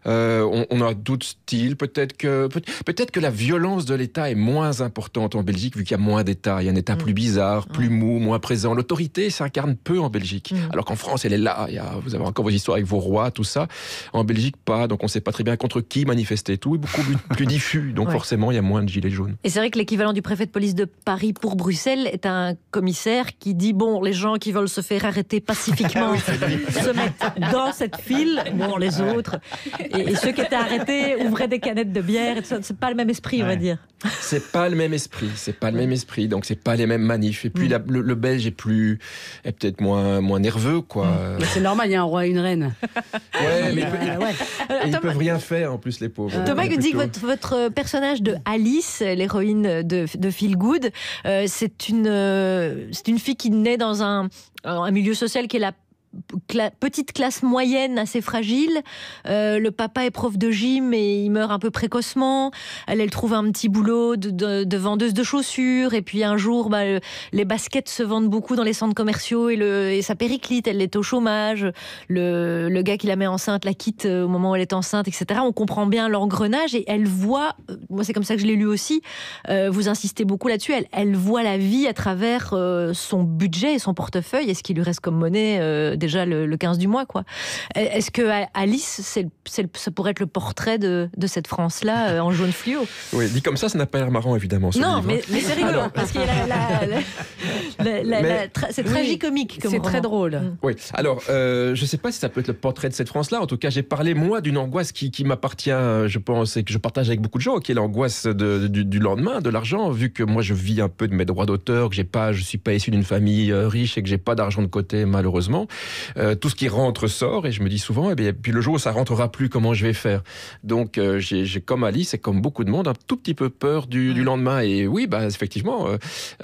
On a d'autres styles. Peut-être que la violence de l'État est moins importante en Belgique, vu qu'il y a moins d'État. Il y a un État plus bizarre, plus mou, moins présent. L'autorité s'incarne peu en Belgique. Alors qu'en France, elle est là. Vous avez encore vos histoires avec vos rois, tout ça. En Belgique, pas. Donc on ne sait pas très bien contre qui manifester. Tout est beaucoup plus diffus. Donc forcément, il y a moins de gilets jaunes. Et c'est vrai que l'équivalent du préfet de police de Paris pour Bruxelles est un commissaire qui dit bon, les gens qui veulent se faire arrêter pacifiquement se mettent dans cette file. Bon, les autres. Et ceux qui étaient arrêtés ouvraient des canettes de bière. Et tout ça. C'est pas le même esprit, on va dire. C'est pas le même esprit. Donc c'est pas les mêmes manifs. Et puis le Belge est peut-être moins nerveux, quoi. Mais c'est normal, il y a un roi et une reine. Ouais, mais ils peuvent rien faire en plus, les pauvres. Thomas dit que votre personnage de Alice, l'héroïne de Feel Good, c'est une fille qui naît dans un milieu social qui est la petite classe moyenne assez fragile. Le papa est prof de gym et il meurt un peu précocement. Elle trouve un petit boulot de vendeuse de chaussures, et puis un jour les baskets se vendent beaucoup dans les centres commerciaux et ça périclite, elle est au chômage, le gars qui la met enceinte la quitte au moment où elle est enceinte, etc. On comprend bien l'engrenage et elle voit, moi c'est comme ça que je l'ai lu aussi, vous insistez beaucoup là-dessus, elle voit la vie à travers son budget et son portefeuille et ce qui lui reste comme monnaie déjà le 15 du mois, quoi. Est-ce que Alice, ça pourrait être le portrait de cette France-là en jaune fluo? Oui, dit comme ça n'a pas l'air marrant, évidemment. Non, mais c'est rigolo, parce qu'il y a c'est tragicomique comme c'est très drôle. Oui, alors, je ne sais pas si ça peut être le portrait de cette France-là. En tout cas, j'ai parlé, moi, d'une angoisse qui m'appartient, je pense, et que je partage avec beaucoup de gens, qui est l'angoisse du lendemain, de l'argent, vu que moi, je vis un peu de mes droits d'auteur, que je ne suis pas issu d'une famille riche et que je n'ai pas d'argent de côté, malheureusement. Tout ce qui rentre sort, et je me dis souvent, puis le jour où ça rentrera plus, comment je vais faire? Donc j'ai comme Alice et comme beaucoup de monde un tout petit peu peur du lendemain. Et oui, effectivement,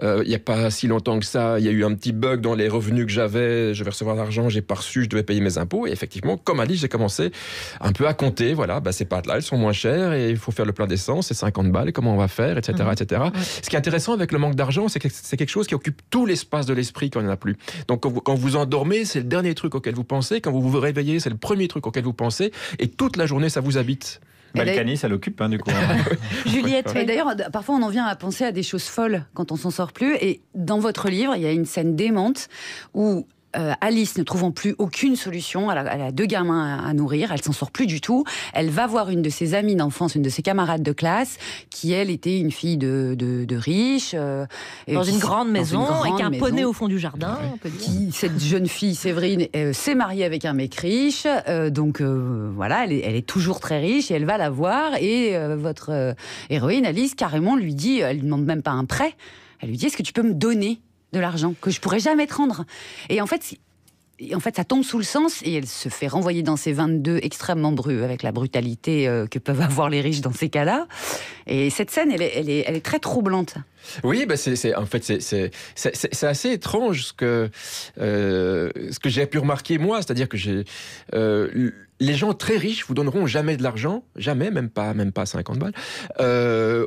il n'y a pas si longtemps que ça, il y a eu un petit bug dans les revenus que j'avais. Je vais recevoir l'argent, j'ai pas reçu, je devais payer mes impôts. Et effectivement, comme Alice, j'ai commencé un peu à compter. Voilà, ces pâtes-là, elles sont moins chères et il faut faire le plein d'essence, c'est 50 balles. Et comment on va faire, etc., etc. Ouais. Ce qui est intéressant avec le manque d'argent, c'est que c'est quelque chose qui occupe tout l'espace de l'esprit quand il n'y en a plus. Donc quand vous endormez, c'est le dernier truc auquel vous pensez. Quand vous vous réveillez, c'est le premier truc auquel vous pensez. Et toute la journée, ça vous habite. Balkany, ça l'occupe, du coup. Juliette. Et d'ailleurs, parfois, on en vient à penser à des choses folles quand on s'en sort plus. Et dans votre livre, il y a une scène démente où Alice, ne trouvant plus aucune solution, elle a 2 gamins à nourrir, elle s'en sort plus du tout. Elle va voir une de ses amies d'enfance, une de ses camarades de classe, qui elle était une fille de riche, dans une grande maison, avec un poney au fond du jardin. On peut dire. Cette jeune fille, Séverine, s'est mariée avec un mec riche, donc voilà, elle est toujours très riche et elle va la voir. Et votre héroïne Alice carrément lui dit, elle lui demande même pas un prêt, elle lui dit: est-ce que tu peux me donner de l'argent que je pourrais jamais te rendre? Et en fait, ça tombe sous le sens et elle se fait renvoyer dans ses 22 extrêmement avec la brutalité que peuvent avoir les riches dans ces cas-là. Et cette scène, elle est très troublante. Oui, c'est assez étrange ce que j'ai pu remarquer moi, c'est-à-dire que les gens très riches vous donneront jamais de l'argent, jamais, même pas 50 balles,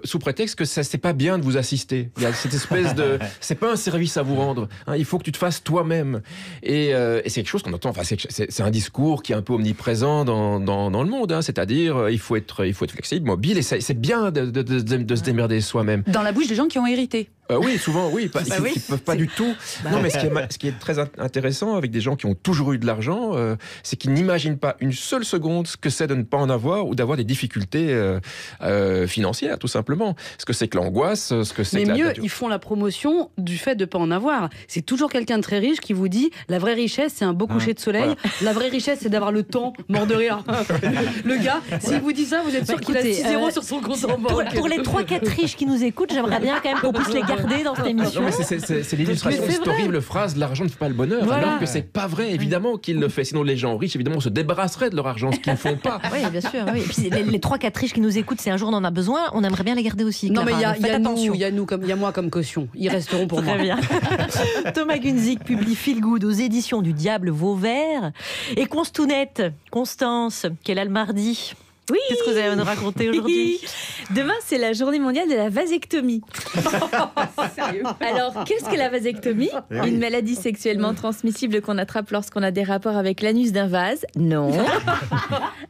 sous prétexte que c'est pas bien de vous assister. Il y a cette espèce de, c'est pas un service à vous rendre, hein, il faut que tu te fasses toi-même. Et c'est quelque chose qu'on entend. Enfin, c'est un discours qui est un peu omniprésent dans le monde, hein, c'est-à-dire il faut être flexible, mobile, et c'est bien de se démerder soi-même. Dans la bouche des gens qui ont hérité. Oui, souvent, oui. Qui peuvent pas du tout. Non, mais ce qui est très intéressant avec des gens qui ont toujours eu de l'argent, c'est qu'ils n'imaginent pas une seule seconde ce que c'est de ne pas en avoir ou d'avoir des difficultés financières, tout simplement. Ce que c'est que l'angoisse, ce que c'est que Mais mieux, ils font la promotion du fait de ne pas en avoir. C'est toujours quelqu'un de très riche qui vous dit la vraie richesse, c'est un beau coucher de soleil. Voilà. La vraie richesse, c'est d'avoir le temps, mort de rire. Le gars, s'il vous dit ça, vous êtes sûr qu'il a 6 zéros sur son compte en banque. Pour les 3-4 riches qui nous écoutent, j'aimerais bien quand même qu'on puisse les garder garder dans cette émission. Non, mais c'est l'illustration de cette horrible phrase « l'argent ne fait pas le bonheur Voilà. alors que c'est pas vrai, évidemment qu'il le fait. Sinon, les gens riches, évidemment, se débarrasseraient de leur argent, ce qu'ils ne font pas. Oui, bien sûr. Oui. Et puis les 3-4 riches qui nous écoutent, si un jour on en a besoin, on aimerait bien les garder aussi. Non, Clara. mais Donc, faites attention. il y a moi comme caution. Ils resteront pour moi. Très bien. Thomas Gunzig publie Feel Good aux éditions du Diable Vauvert. Et Constance, qu'elle a le mardi. Oui. Qu'est-ce que vous allez nous raconter aujourd'hui? Demain, c'est la journée mondiale de la vasectomie. Alors, qu'est-ce que la vasectomie? Une maladie sexuellement transmissible qu'on attrape lorsqu'on a des rapports avec l'anus d'un vase? Non.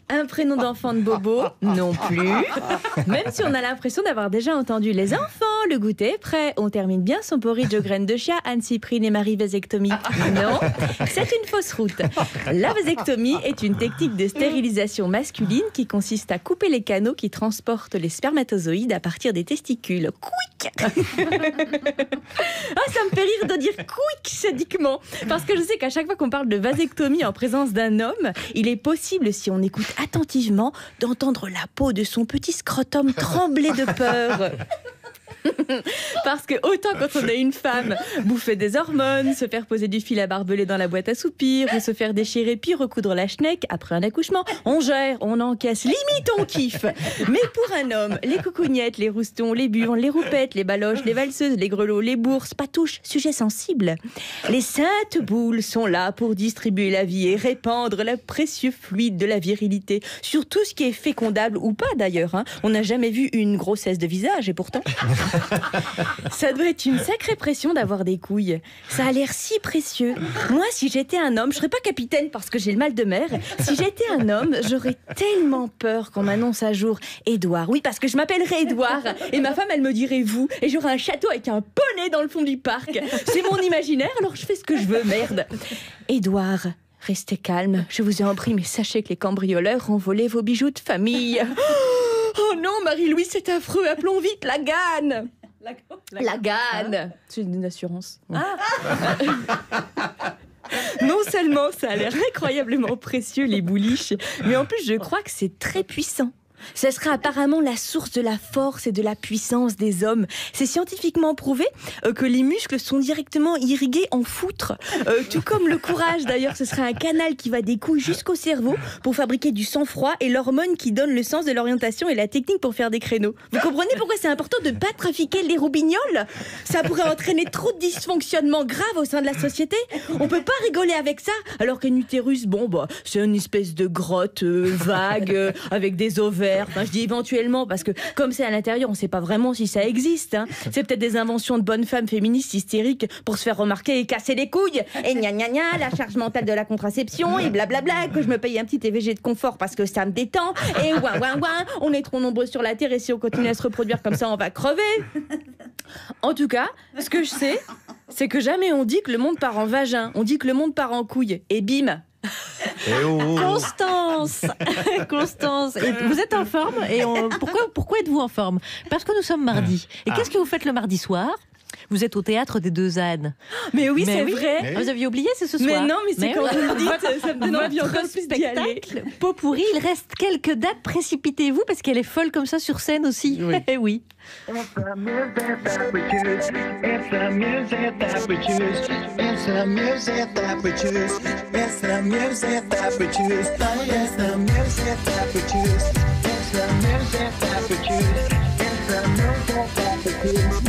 Un prénom d'enfant de bobo? Non plus. Même si on a l'impression d'avoir déjà entendu les enfants, le goûter est prêt. On termine bien son porridge aux graines de chia, Anne Cyprine et Marie Vasectomie. Non, c'est une fausse route. La vasectomie est une technique de stérilisation masculine qui consiste à couper les canaux qui transportent les spermatozoïdes à partir des testicules. Quick. Ça me fait rire de dire quick sadiquement, parce que je sais qu'à chaque fois qu'on parle de vasectomie en présence d'un homme, il est possible, si on écoute attentivement, d'entendre la peau de son petit scrotum trembler de peur. Parce que autant quand on a une femme, bouffer des hormones, se faire poser du fil à barbelé dans la boîte à soupir, ou se faire déchirer puis recoudre la schneck après un accouchement, on gère, on encaisse, limite on kiffe. Mais pour un homme, les coucougnettes, les roustons, les burnes, les roupettes, les baloches, les valseuses, les grelots, les bourses, patouches, sujet sensible. Les saintes boules sont là pour distribuer la vie et répandre le précieux fluide de la virilité sur tout ce qui est fécondable ou pas d'ailleurs. On n'a jamais vu une grossesse de visage et pourtant... Ça doit être une sacrée pression d'avoir des couilles. Ça a l'air si précieux. Moi, si j'étais un homme, je serais pas capitaine parce que j'ai le mal de mer. Si j'étais un homme, j'aurais tellement peur qu'on m'annonce un jour Édouard. Oui, parce que je m'appellerais Édouard et ma femme, elle me dirait vous. Et j'aurais un château avec un poney dans le fond du parc. C'est mon imaginaire, alors je fais ce que je veux, merde. Édouard, restez calme, je vous en prie, mais sachez que les cambrioleurs ont volé vos bijoux de famille. Oh non, Marie-Louise, c'est affreux, appelons vite la GAN. La GAN. C'est une assurance. Non seulement ça a l'air incroyablement précieux, les bouliches, mais en plus je crois que c'est très puissant. Ce serait apparemment la source de la force et de la puissance des hommes. C'est scientifiquement prouvé que les muscles sont directement irrigués en foutre. Tout comme le courage, d'ailleurs, ce serait un canal qui va des couilles jusqu'au cerveau pour fabriquer du sang-froid et l'hormone qui donne le sens de l'orientation et la technique pour faire des créneaux. Vous comprenez pourquoi c'est important de ne pas trafiquer les roubignoles? Ça pourrait entraîner trop de dysfonctionnements graves au sein de la société. On peut pas rigoler avec ça, alors qu'un utérus, c'est une espèce de grotte vague avec des ovaires. Enfin, je dis éventuellement parce que comme c'est à l'intérieur, on ne sait pas vraiment si ça existe. C'est peut-être des inventions de bonnes femmes féministes hystériques pour se faire remarquer et casser les couilles. Et gna gna gna, la charge mentale de la contraception et blablabla, que je me paye un petit EVG de confort parce que ça me détend. Et ouin ouin ouin, on est trop nombreux sur la Terre et si on continue à se reproduire comme ça, on va crever. En tout cas, ce que je sais, c'est que jamais on dit que le monde part en vagin. On dit que le monde part en couille. Et bim. Constance, et vous êtes en forme et pourquoi êtes-vous en forme? Parce que nous sommes mardi. Et qu'est-ce que vous faites le mardi soir? Vous êtes au théâtre des Deux Ânes. Mais oui, c'est vrai. Vous aviez oublié, c'est ce soir. Mais non, mais c'est quand vous me dites, ça me donne envie encore plus d'y aller. Pot pourri, il reste quelques dates, précipitez-vous parce qu'elle est folle comme ça sur scène aussi. Oui. Oui. It's the music that we choose. It's the music that we choose. It's the music that we choose. It's the music that we choose. It's the music that we choose. It's the music that we choose. It's the music that we choose.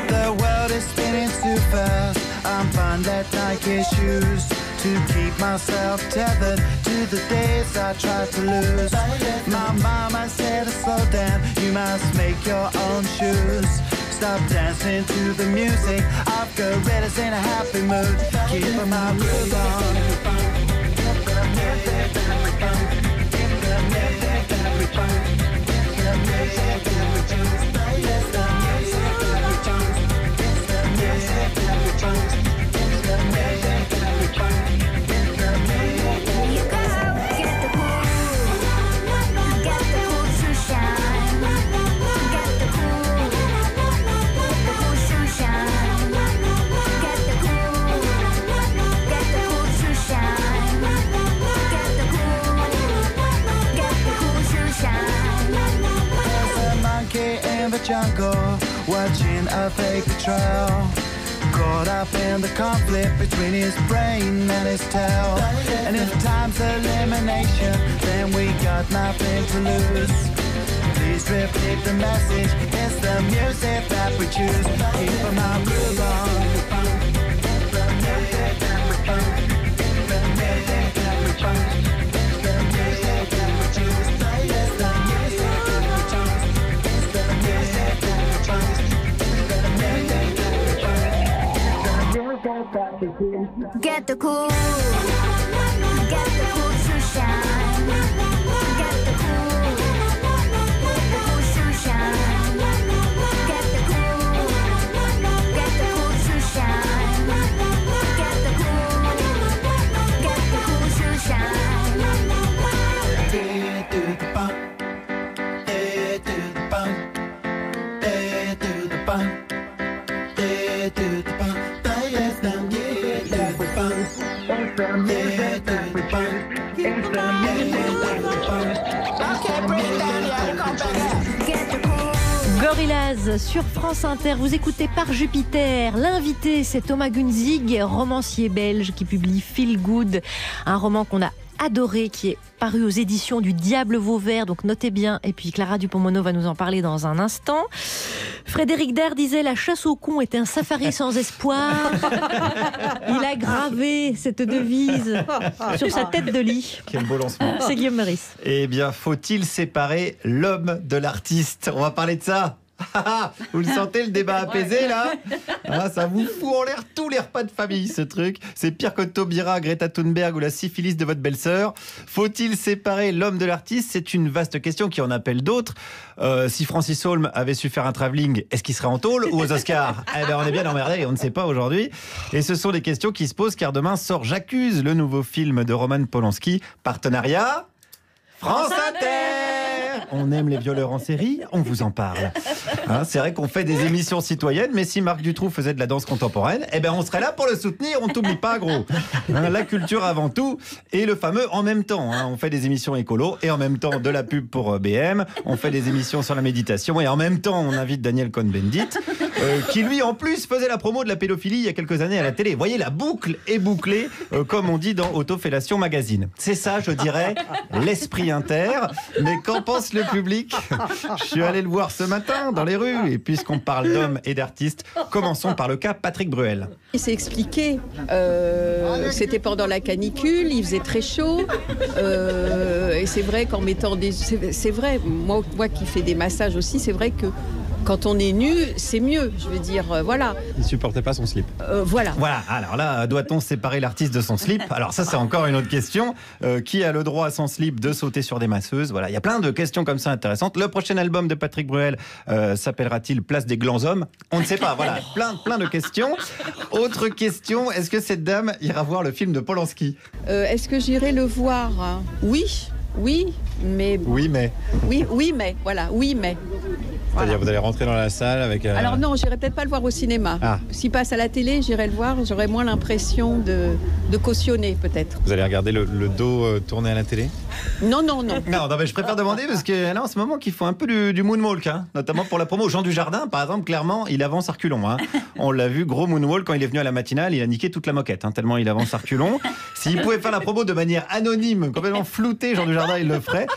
The world is spinning too fast. I'm fine that Nike shoes to keep myself tethered to the days I tried to lose. My mama said, slow down, you must make your own shoes. Stop dancing to the music. I've got gorillas in a happy mood. Keep my groove on. a fake betrayal. Caught up in the conflict between his brain and his tail. And if time's elimination, then we got nothing to lose. Please repeat the message, it's the music that we choose. Keep on our groove on. Get the cool, get the cool to shine. Get the cool to shine. Get the cool to shine. Get the cool to shine. Hey to the bump, hey to the bump, hey to the bump, hey to the bump. Gorillaz sur France Inter, vous écoutez Par Jupiter. L'invité, c'est Thomas Gunzig, romancier belge qui publie Feel Good, un roman qu'on a adoré, qui est paru aux éditions du Diable Vauvert, donc notez bien. Et puis Clara Dupont-Mono va nous en parler dans un instant. Frédéric Dard disait: la chasse au con était un safari sans espoir. Il a gravé cette devise sur sa tête de lit. Quel beau lancement. C'est Guillaume Meurice. Eh bien, faut-il séparer l'homme de l'artiste? On va parler de ça. Vous le sentez, le débat apaisé là? Ça vous fout en l'air tous les repas de famille, ce truc. C'est pire que Taubira, Greta Thunberg ou la syphilis de votre belle-sœur. Faut-il séparer l'homme de l'artiste? C'est une vaste question qui en appelle d'autres. Si Francis Holm avait su faire un travelling, est-ce qu'il serait en tôle ou aux Oscars? Eh ben, on est bien emmerdé, on ne sait pas aujourd'hui. Et ce sont des questions qui se posent car demain sort J'accuse, le nouveau film de Roman Polanski. Partenariat France Inter. On aime les violeurs en série, on vous en parle. C'est vrai qu'on fait des émissions citoyennes, mais si Marc Dutroux faisait de la danse contemporaine, eh ben on serait là pour le soutenir, on t'oublie pas gros. La culture avant tout, et le fameux en même temps. On fait des émissions écolo, et en même temps de la pub pour BM, on fait des émissions sur la méditation, et en même temps on invite Daniel Cohn-Bendit, qui lui en plus faisait la promo de la pédophilie il y a quelques années à la télé. Vous voyez, la boucle est bouclée, comme on dit dans Autofellation Magazine. C'est ça, je dirais, l'esprit inter. Mais qu'en pense le public? Je suis allé le voir ce matin dans les rues. Et puisqu'on parle d'hommes et d'artistes, commençons par le cas Patrick Bruel. Il s'est expliqué. C'était pendant la canicule, il faisait très chaud. Et c'est vrai qu'en mettant des... C'est vrai, moi qui fais des massages aussi, c'est vrai que quand on est nu, c'est mieux, je veux dire, voilà. Il supportait pas son slip. Voilà. Voilà, alors là, doit-on séparer l'artiste de son slip? Alors ça, c'est encore une autre question. Qui a le droit, sans slip, de sauter sur des masseuses? Voilà, il y a plein de questions comme ça intéressantes. Le prochain album de Patrick Bruel s'appellera-t-il Place des glands hommes? On ne sait pas, voilà, plein de questions. Autre question, est-ce que cette dame ira voir le film de Polanski? Est-ce que j'irai le voir? Oui, mais... Oui, mais... Oui, mais, voilà, oui, mais... C'est-à-dire, voilà. Vous allez rentrer dans la salle avec... Alors non, j'irai peut-être pas le voir au cinéma. S'il passe à la télé, j'irai le voir, j'aurai moins l'impression de cautionner, peut-être. Vous allez regarder le dos tourner à la télé? Non. Non, mais je préfère demander parce que là, en ce moment, qu'il faut un peu du moonwalk, notamment pour la promo. Jean Dujardin, par exemple, clairement, il avance à reculons. On l'a vu, gros moonwalk, quand il est venu à la matinale, il a niqué toute la moquette, tellement il avance à reculons. S'il pouvait faire la promo de manière anonyme, complètement floutée, Jean Dujardin, il le ferait.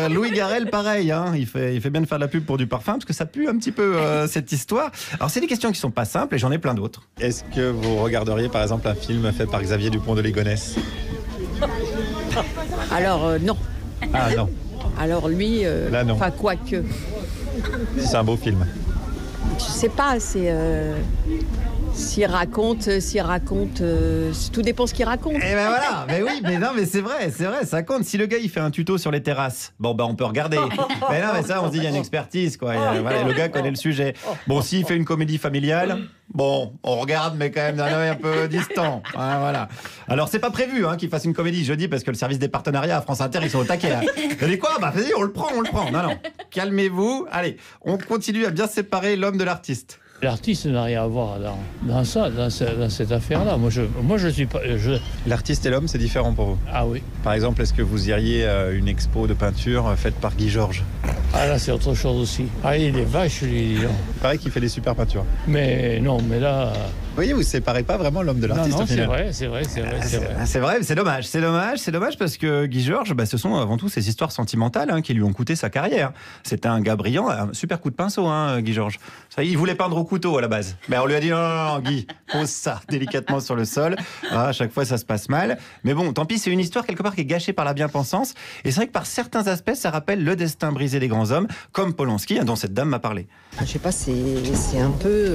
Louis Garrel, pareil, il fait bien de faire de la pub pour du parfum, parce que ça pue un petit peu cette histoire. Alors, c'est des questions qui sont pas simples, et j'en ai plein d'autres. Est-ce que vous regarderiez, par exemple, un film fait par Xavier Dupont de Ligonnès? Alors, non. Ah, non. Alors, lui, là, non. Enfin, quoique. C'est un beau film. Je sais pas, c'est... S'il raconte, tout dépend ce qu'il raconte. Et ben voilà, mais oui, mais non, mais c'est vrai, ça compte. Si le gars il fait un tuto sur les terrasses, bon bah on peut regarder. Mais non, mais ça on se dit il y a une expertise quoi. Voilà, le gars connaît le sujet. Bon, s'il fait une comédie familiale, bon, on regarde, mais quand même d'un œil un peu distant. Voilà. Alors c'est pas prévu qu'il fasse une comédie jeudi parce que le service des partenariats à France Inter ils sont au taquet. Vous dit quoi? Bah vas-y, on le prend. Non, calmez-vous. Allez, on continue à bien séparer l'homme de l'artiste. L'artiste n'a rien à voir dans cette affaire-là. Moi, je suis pas. L'artiste et l'homme, c'est différent pour vous? Ah oui. Par exemple, est-ce que vous iriez à une expo de peinture faite par Guy Georges? Ah là, c'est autre chose aussi. Ah, il est vache, lui. Dis donc. Il paraît qu'il fait des super peintures. Mais non, mais là... Vous voyez, vous ne séparez pas vraiment l'homme de l'artiste. Non, au final. c'est vrai. C'est vrai, mais c'est dommage parce que Guy Georges, ce sont avant tout ces histoires sentimentales qui lui ont coûté sa carrière. C'était un gars brillant, un super coup de pinceau, Guy Georges. Il voulait peindre au couteau à la base. Mais on lui a dit non, Guy, pose ça délicatement sur le sol. À chaque fois, ça se passe mal. Mais bon, tant pis, c'est une histoire quelque part qui est gâchée par la bien-pensance. Et c'est vrai que par certains aspects, ça rappelle le destin brisé des grands hommes, comme Polanski, dont cette dame m'a parlé. Je sais pas, c'est un peu...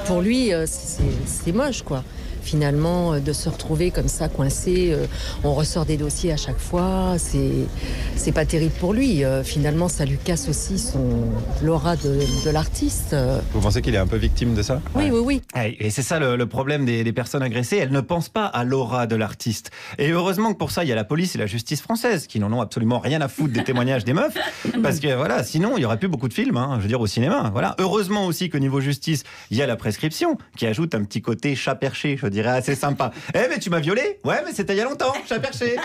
pour lui, c'est moche, quoi. Finalement, de se retrouver comme ça, coincé, on ressort des dossiers à chaque fois, c'est pas terrible pour lui. Finalement, ça lui casse aussi l'aura de l'artiste. Vous pensez qu'il est un peu victime de ça ? Oui. Et c'est ça le problème des personnes agressées, elles ne pensent pas à l'aura de l'artiste. Et heureusement que pour ça, il y a la police et la justice française, qui n'en ont absolument rien à foutre des témoignages des meufs, parce que voilà, sinon, il n'y aurait plus beaucoup de films, je veux dire, au cinéma. Voilà. Heureusement aussi qu'au niveau justice, il y a la prescription, qui ajoute un petit côté chat perché, je dirais assez sympa. Mais tu m'as violé ? Ouais, mais c'était il y a longtemps, chat perché.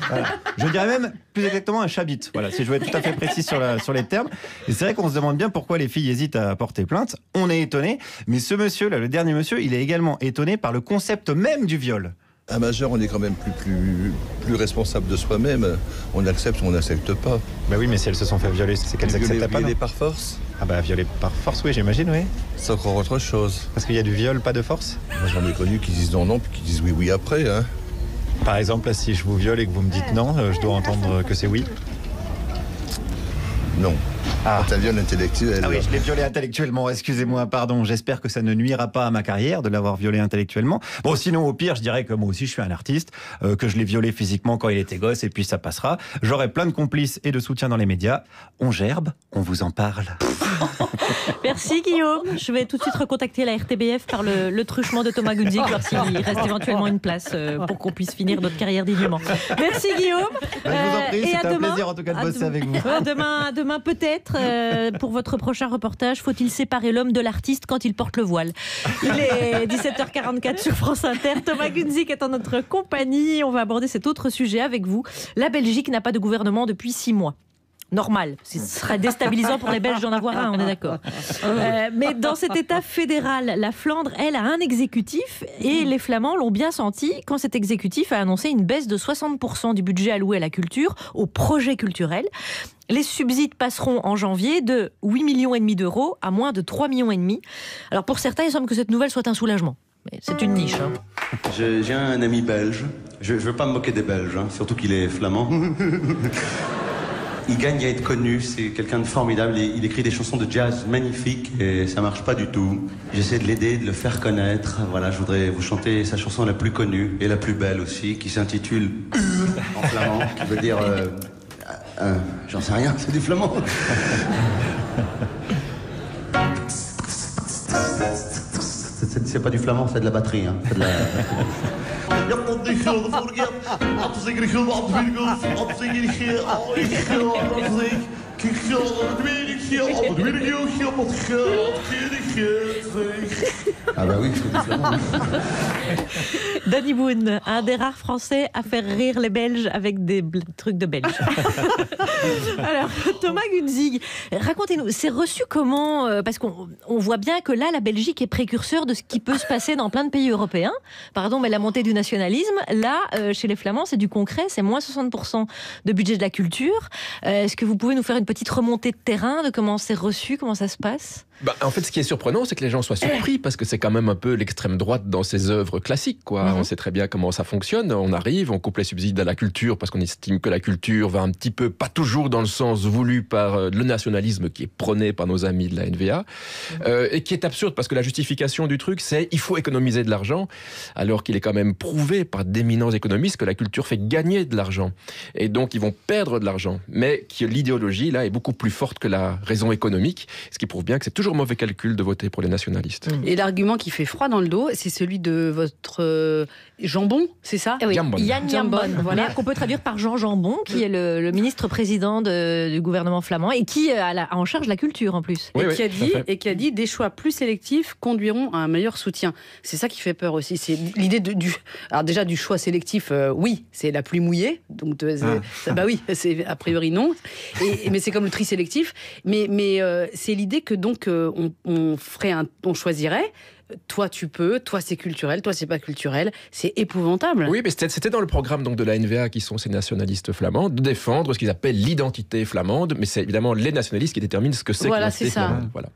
Voilà. Je dirais même plus exactement un chabit. Voilà, si je veux être tout à fait précis sur les termes. Et c'est vrai qu'on se demande bien pourquoi les filles hésitent à porter plainte. On est étonné, mais ce monsieur là, le dernier monsieur, il est également étonné par le concept même du viol. Un majeur, on est quand même plus responsable de soi-même. On accepte ou on n'accepte pas. Bah oui, mais si elles se sont fait violer, c'est qu'elles acceptent pas. Violer par force ? Ah bah violer par force, oui, j'imagine, oui. C'est encore autre chose. Parce qu'il y a du viol, pas de force ? Moi, j'en ai connu qui disent non, puis qui disent oui après. Par exemple, si je vous viole et que vous me dites non, je dois entendre que c'est oui ? Non. C'est un viol intellectuel. Ah oui, je l'ai violé intellectuellement, excusez-moi, pardon. J'espère que ça ne nuira pas à ma carrière de l'avoir violé intellectuellement. Bon, sinon, au pire, je dirais que moi aussi, je suis un artiste, que je l'ai violé physiquement quand il était gosse, et puis ça passera. J'aurai plein de complices et de soutien dans les médias. On gerbe, on vous en parle. Merci Guillaume. Je vais tout de suite recontacter la RTBF par le truchement de Thomas Gunzig, voir s'il reste éventuellement une place pour qu'on puisse finir notre carrière dignement. Merci Guillaume. Je vous en prie, c'était un plaisir en tout cas de bosser avec vous. Demain peut-être, pour votre prochain reportage, faut-il séparer l'homme de l'artiste quand il porte le voile ? Il est 17h44 sur France Inter. Thomas Gunzig est en notre compagnie. On va aborder cet autre sujet avec vous. La Belgique n'a pas de gouvernement depuis 6 mois. Normal, ce serait déstabilisant pour les Belges d'en avoir un, on est d'accord. Mais dans cet État fédéral, la Flandre, elle, a un exécutif et les Flamands l'ont bien senti quand cet exécutif a annoncé une baisse de 60% du budget alloué à la culture, aux projets culturels. Les subsides passeront en janvier de 8,5 millions d'euros à moins de 3,5 millions. Alors pour certains, il semble que cette nouvelle soit un soulagement. Mais c'est une niche. J'ai un ami belge. Je ne veux pas me moquer des Belges, surtout qu'il est flamand. Il gagne à être connu, c'est quelqu'un de formidable. Il écrit des chansons de jazz magnifiques et ça marche pas du tout. J'essaie de l'aider, de le faire connaître. Voilà, je voudrais vous chanter sa chanson la plus connue et la plus belle aussi, qui s'intitule en flamand, qui veut dire... j'en sais rien, c'est du flamand. C'est pas du flamand, c'est de la batterie. C'est de la... Ah bah oui, c'est du flamand. Danny Boone, un des rares Français à faire rire les Belges avec des trucs de Belges. Alors, Thomas Gunzig, racontez-nous, c'est reçu comment ? Parce qu'on voit bien que là, la Belgique est précurseur de ce qui peut se passer dans plein de pays européens. Pardon, mais la montée du nationalisme, là, chez les Flamands, c'est du concret, c'est moins 60% de budget de la culture. Est-ce que vous pouvez nous faire une petite remontée de terrain de comment c'est reçu, comment ça se passe ? En fait, ce qui est surprenant, c'est que les gens soient surpris parce que c'est quand même un peu l'extrême droite dans ses œuvres classiques, quoi. On sait très bien comment ça fonctionne. On arrive, on coupe les subsides à la culture parce qu'on estime que la culture va un petit peu, pas toujours dans le sens voulu par le nationalisme qui est prôné par nos amis de la NVA, et qui est absurde parce que la justification du truc, c'est il faut économiser de l'argent, alors qu'il est quand même prouvé par d'éminents économistes que la culture fait gagner de l'argent. Et donc, ils vont perdre de l'argent. Mais que l'idéologie, là, est beaucoup plus forte que la raison économique, ce qui prouve bien que c'est toujours toujours mauvais calcul de voter pour les nationalistes. Et l'argument qui fait froid dans le dos, c'est celui de votre jambon, c'est ça? Oui, Jambon. Yann Jambon, voilà, qu'on peut traduire par Jean Jambon, qui est le ministre-président du gouvernement flamand et qui a en charge la culture en plus. Et qui a dit des choix plus sélectifs conduiront à un meilleur soutien. C'est ça qui fait peur aussi. C'est l'idée alors déjà du choix sélectif, oui, c'est la pluie mouillée, donc bah oui, c'est a priori non. Mais c'est comme le tri sélectif. Mais c'est l'idée que donc on choisirait. Toi tu peux, toi c'est culturel, toi c'est pas culturel, c'est épouvantable. Oui, mais c'était dans le programme donc de la NVA, qui sont ces nationalistes flamands, de défendre ce qu'ils appellent l'identité flamande, mais c'est évidemment les nationalistes qui déterminent ce que c'est que l'identité flamande. Voilà.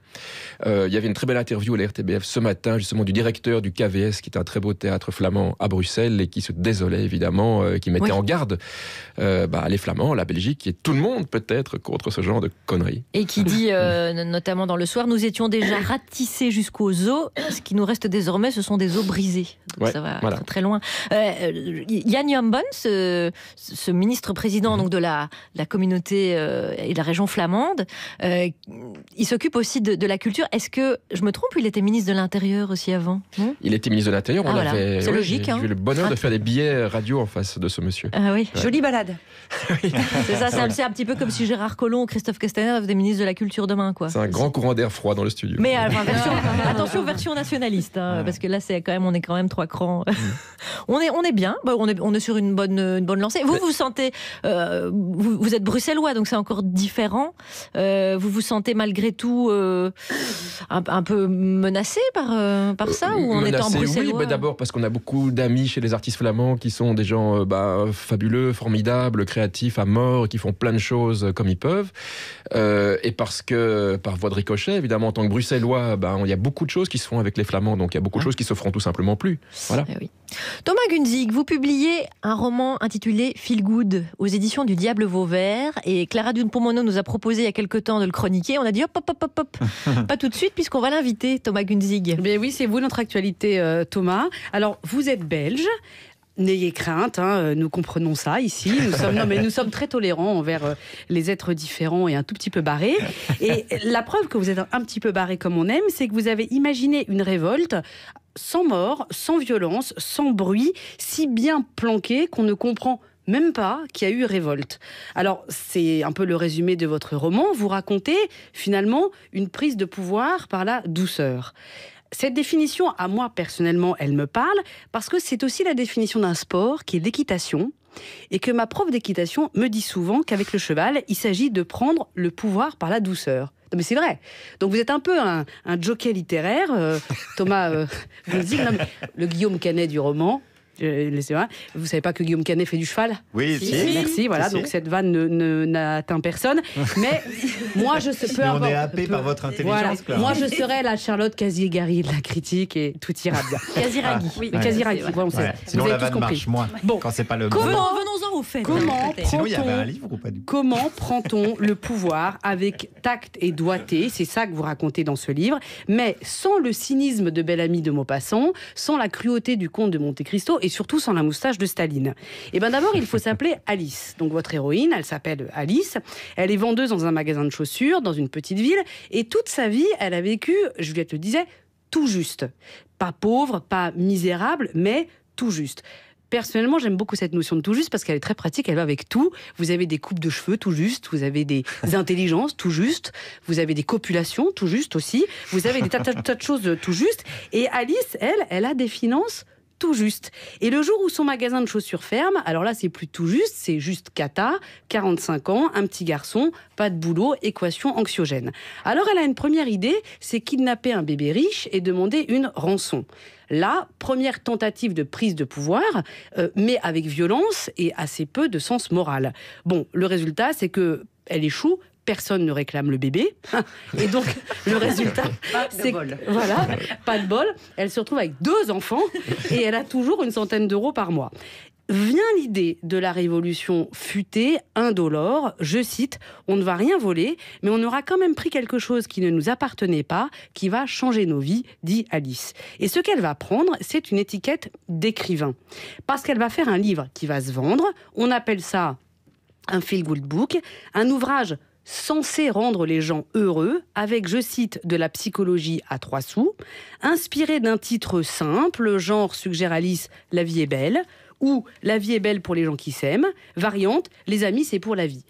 Il y avait une très belle interview à la RTBF ce matin, justement, du directeur du KVS, qui est un très beau théâtre flamand à Bruxelles, et qui se désolait évidemment, qui mettait en garde les Flamands, la Belgique et tout le monde peut-être contre ce genre de conneries. Et qui dit, notamment dans Le Soir, nous étions déjà ratissés jusqu'aux os. Ce qui nous reste désormais, ce sont des os brisés. Donc ça va très, très loin. Yann Jambon, ce ministre-président donc de la communauté et de la région flamande, il s'occupe aussi de la culture. Est-ce que je me trompe, il était ministre de l'Intérieur aussi avant? Il était ministre de l'Intérieur. C'est logique. J'ai eu le bonheur de faire des billets radio en face de ce monsieur. Ah oui. Jolie balade. C'est ça, c'est un petit peu comme si Gérard Collomb ou Christophe Castaner étaient ministres de la Culture demain, quoi. C'est un grand courant d'air froid dans le studio. Mais attention, version nationaliste, parce que là, on est quand même 3 crans. On est bien, on est sur une bonne lancée. Vous sentez, vous êtes bruxellois, donc c'est encore différent. Vous vous sentez malgré tout un peu menacé par ça, ou en étant bruxellois? Oui, d'abord parce qu'on a beaucoup d'amis chez les artistes flamands qui sont des gens fabuleux, formidables, créatifs à mort, qui font plein de choses comme ils peuvent. Et parce que, par voie de ricochet, évidemment, en tant que bruxellois, il y a beaucoup de choses qui se font avec les Flamands, donc il y a beaucoup de choses qui se feront tout simplement plus. Voilà. Oui. Thomas Gunzig, vous publiez un roman intitulé Feel Good aux éditions du Diable Vauvert, et Clara Dune-Pomono nous a proposé il y a quelque temps de le chroniquer. On a dit hop, pas tout de suite, puisqu'on va l'inviter, Thomas Gunzig. Mais oui, c'est vous notre actualité, Thomas. Alors, vous êtes belge. N'ayez crainte, nous comprenons ça ici. Nous sommes très tolérants envers les êtres différents et un tout petit peu barrés. Et la preuve que vous êtes un petit peu barrés comme on aime, c'est que vous avez imaginé une révolte sans mort, sans violence, sans bruit, si bien planquée qu'on ne comprend même pas qu'il y a eu révolte. Alors, c'est un peu le résumé de votre roman. Vous racontez finalement une prise de pouvoir par la douceur. Cette définition, à moi personnellement, elle me parle parce que c'est aussi la définition d'un sport qui est l'équitation, et que ma prof d'équitation me dit souvent qu'avec le cheval, il s'agit de prendre le pouvoir par la douceur. Non, mais c'est vrai. Donc vous êtes un peu un jockey littéraire, Thomas Gunzig, le Guillaume Canet du roman. Vous savez pas que Guillaume Canet fait du cheval? Oui, si. Merci, voilà, donc cette vanne n'atteint personne. Mais moi, je sais peu. On est happé par votre intelligence, voilà. Moi, je serais la Charlotte Casier-Gary de la critique et tout ira bien. Casiraghi. Oui, Casiraghi. Bon, sinon, la vanne marche moins quand c'est pas le bon. Venons-en au fait. Sinon, il y avait un livre ou pas du tout? Comment prend-on le pouvoir avec tact et doigté? C'est ça que vous racontez dans ce livre, mais sans le cynisme de Bel-Ami de Maupassant, sans la cruauté du comte de Monte-Cristo, et surtout sans la moustache de Staline. Et bien d'abord, il faut s'appeler Alice. Donc votre héroïne, elle s'appelle Alice. Elle est vendeuse dans un magasin de chaussures, dans une petite ville. Et toute sa vie, elle a vécu, Juliette le disait, tout juste. Pas pauvre, pas misérable, mais tout juste. Personnellement, j'aime beaucoup cette notion de tout juste parce qu'elle est très pratique, elle va avec tout. Vous avez des coupes de cheveux tout juste, vous avez des intelligences tout juste, vous avez des copulations tout juste aussi, vous avez des tas de choses tout juste. Et Alice, elle a des finances tout juste. Et le jour où son magasin de chaussures ferme, alors là, c'est plus tout juste, c'est juste cata, 45 ans, un petit garçon, pas de boulot, équation anxiogène. Alors elle a une première idée, c'est kidnapper un bébé riche et demander une rançon. Là, première tentative de prise de pouvoir, mais avec violence et assez peu de sens moral. Bon, le résultat, c'est que elle échoue. Personne ne réclame le bébé. Et donc, le résultat, c'est que, voilà, pas de bol. Elle se retrouve avec 2 enfants et elle a toujours une centaine d'euros par mois. Vient l'idée de la révolution futée, indolore, je cite, « On ne va rien voler, mais on aura quand même pris quelque chose qui ne nous appartenait pas, qui va changer nos vies », dit Alice. Et ce qu'elle va prendre, c'est une étiquette d'écrivain. Parce qu'elle va faire un livre qui va se vendre, on appelle ça un feel-good book, un ouvrage censé rendre les gens heureux avec, je cite, de la psychologie à 3 sous, inspiré d'un titre simple, genre suggère Alice, La vie est belle, ou La vie est belle pour les gens qui s'aiment, variante, les amis c'est pour la vie.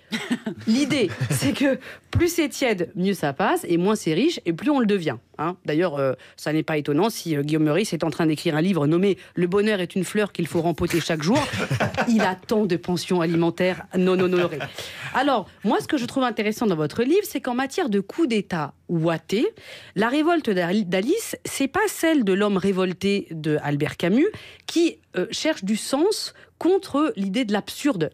L'idée, c'est que plus c'est tiède, mieux ça passe, et moins c'est riche, et plus on le devient. Hein. D'ailleurs, ça n'est pas étonnant si Guillaume Meurice est en train d'écrire un livre nommé « Le bonheur est une fleur qu'il faut rempoter chaque jour ». Il a tant de pensions alimentaires non honorées. Alors, moi, ce que je trouve intéressant dans votre livre, c'est qu'en matière de coup d'État ouaté, la révolte d'Alice, c'est pas celle de l'homme révolté de Albert Camus, qui cherche du sens contre l'idée de l'absurde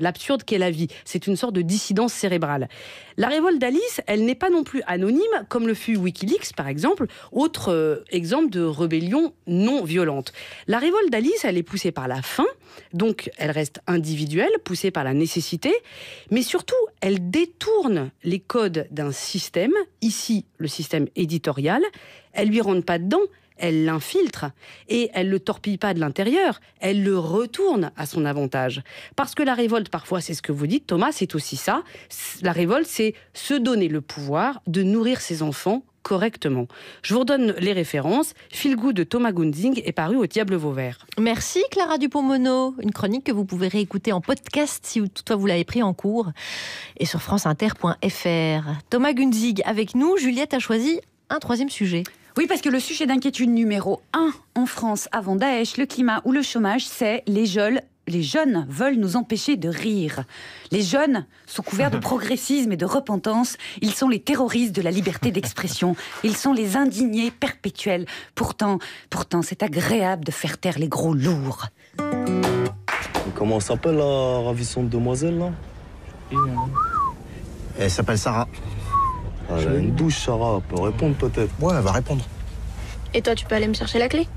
qu'est la vie. C'est une sorte de dissidence cérébrale. La révolte d'Alice, elle n'est pas non plus anonyme, comme le fut Wikileaks, par exemple, autre exemple de rébellion non violente. La révolte d'Alice, elle est poussée par la faim, donc elle reste individuelle, poussée par la nécessité, mais surtout, elle détourne les codes d'un système, ici le système éditorial, elle lui rentre pas dedans, elle l'infiltre et elle le torpille pas de l'intérieur, elle le retourne à son avantage. Parce que la révolte, parfois, c'est ce que vous dites, Thomas, c'est aussi ça. La révolte, c'est se donner le pouvoir de nourrir ses enfants correctement. Je vous redonne les références. Feel Good de Thomas Gunzing est paru au Diable Vauvert. Merci Clara Dupont-Mono, une chronique que vous pouvez réécouter en podcast si toutefois vous l'avez pris en cours et sur franceinter.fr. Thomas Gunzing avec nous, Juliette a choisi un 3e sujet. Oui, parce que le sujet d'inquiétude numéro 1 en France avant Daesh, le climat ou le chômage, c'est les jeunes veulent nous empêcher de rire. Les jeunes sont couverts de progressisme et de repentance. Ils sont les terroristes de la liberté d'expression. Ils sont les indignés perpétuels. Pourtant, c'est agréable de faire taire les gros lourds. Comment s'appelle la ravissante demoiselle, là? Elle s'appelle Sarah. Elle a une douche, Sarah. Elle peut répondre, peut-être. Ouais, elle va répondre. Et toi, tu peux aller me chercher la clé?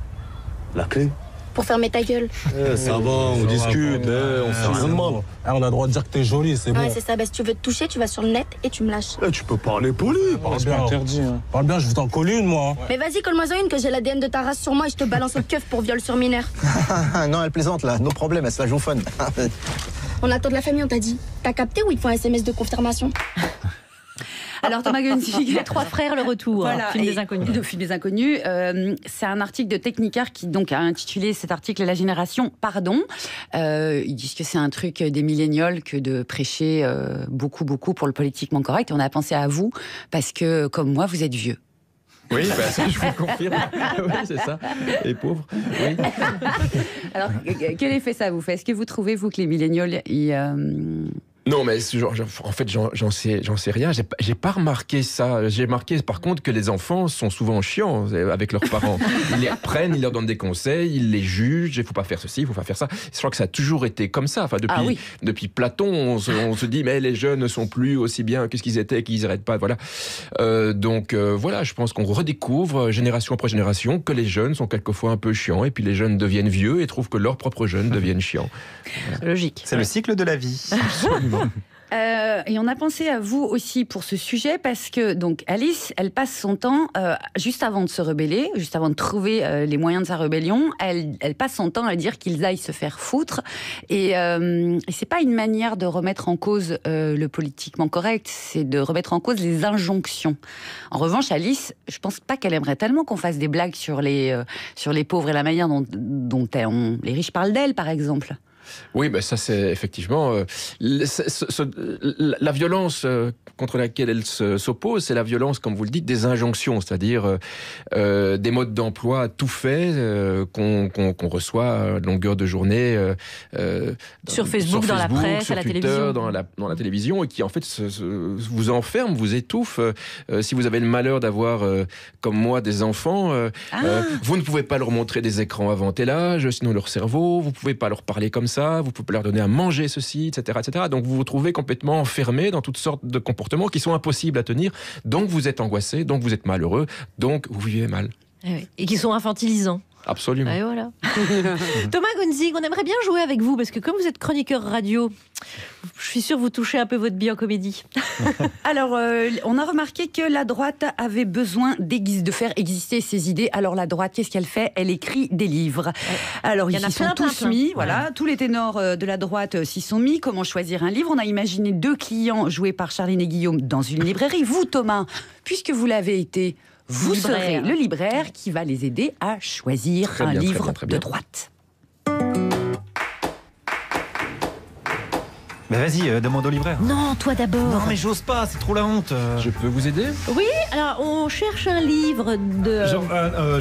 La clé? Pour fermer ta gueule. Ça va, on discute, on fait rien de mal. On a le droit de dire que t'es jolie, c'est bon. Ouais, c'est ça. Bah, si tu veux te toucher, tu vas sur le net et tu me lâches. Tu peux parler poli. Parle bien, interdit. Parle bien, je vais t'en coller une, moi. Mais vas-y, colle-moi-en une, que j'ai l'ADN de ta race sur moi et je te balance au keuf pour viol sur mineur. Non, elle plaisante, là. No problème, elle se la joue fun. On attend de la famille, on t'a dit. T'as capté ou il faut un SMS de confirmation? Alors Thomas Gunzing, Les 3 frères, le retour, voilà, film des inconnus. Le film des inconnus, c'est un article de Technicar qui donc a intitulé cet article « La génération pardon ». Ils disent que c'est un truc des millénials que de prêcher beaucoup pour le politiquement correct. Et on a pensé à vous parce que, comme moi, vous êtes vieux. Oui, ça, je vous le confirme. Oui, c'est ça. Les pauvres. Oui. Alors, quel effet ça vous fait? Est-ce que vous trouvez, vous, que les millénials, Non, mais en fait, j'en sais rien. J'ai pas remarqué ça. J'ai remarqué, par contre, que les enfants sont souvent chiants avec leurs parents. Ils les reprennent, ils leur donnent des conseils, ils les jugent. Il faut pas faire ceci, il faut pas faire ça. Je crois que ça a toujours été comme ça. Enfin, depuis Platon, on se dit, mais les jeunes ne sont plus aussi bien que ce qu'ils étaient, qu'ils n'arrêtent pas. Voilà. Voilà, je pense qu'on redécouvre, génération après génération, que les jeunes sont quelquefois un peu chiants. Et puis les jeunes deviennent vieux et trouvent que leurs propres jeunes deviennent chiants. Voilà. Logique. C'est le cycle de la vie. Et on a pensé à vous aussi pour ce sujet parce que donc Alice, elle passe son temps juste avant de se rebeller, juste avant de trouver les moyens de sa rébellion, elle passe son temps à dire qu'ils aillent se faire foutre. Et c'est pas une manière de remettre en cause le politiquement correct, c'est de remettre en cause les injonctions. En revanche, Alice, je pense pas qu'elle aimerait tellement qu'on fasse des blagues sur les pauvres et la manière dont les riches parlent d'elle, par exemple. Oui, ben ça c'est effectivement la violence contre laquelle elle s'oppose, c'est la violence, comme vous le dites, des injonctions, c'est-à-dire des modes d'emploi tout faits qu'on reçoit à longueur de journée sur Facebook, dans la presse, sur à la Twitter, télévision, dans la télévision, et qui en fait vous enferme, vous étouffe. Si vous avez le malheur d'avoir, comme moi, des enfants, vous ne pouvez pas leur montrer des écrans avant tel âge, sinon leur cerveau, vous pouvez pas leur parler comme ça. Vous pouvez leur donner à manger ceci, etc., etc. Donc vous vous trouvez complètement enfermé dans toutes sortes de comportements qui sont impossibles à tenir. Donc vous êtes angoissé, donc vous êtes malheureux, donc vous vivez mal. Et qui sont infantilisants. Absolument. Et voilà. Thomas Gunzig, on aimerait bien jouer avec vous, parce que comme vous êtes chroniqueur radio, je suis sûre que vous touchez un peu votre bille en comédie. Alors, on a remarqué que la droite avait besoin de faire exister ses idées. Alors la droite, qu'est-ce qu'elle fait? Elle écrit des livres. Alors, Il y en a ils sont plein, tous plein. mis, voilà, tous les ténors de la droite s'y sont mis. Comment choisir un livre? On a imaginé 2 clients joués par Charline et Guillaume dans une librairie. Vous, Thomas, puisque vous l'avez été, vous serez le libraire qui va les aider à choisir Très un bien, très livre bien, très bien. de droite. Mais vas-y, demande au libraire. Non, toi d'abord. Non, mais j'ose pas, c'est trop la honte. Je peux vous aider? Oui, alors on cherche un livre de...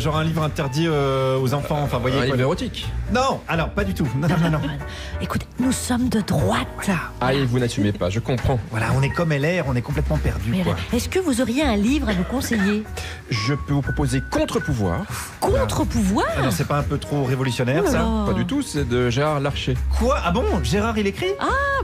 Genre un livre interdit aux enfants, enfin, voyez. Un quoi. livre érotique? Non, alors, pas du tout. Non. Écoute, nous sommes de droite. Ah, et vous n'assumez pas, je comprends. Voilà, on est comme LR, on est complètement perdu, Mais quoi. est-ce que vous auriez un livre à nous conseiller? Je peux vous proposer Contre-pouvoir. Contre-pouvoir? Ah non, c'est pas un peu trop révolutionnaire, Oh là ça? là. Pas du tout, c'est de Gérard Larcher. Quoi? Ah bon? Gérard, il écrit?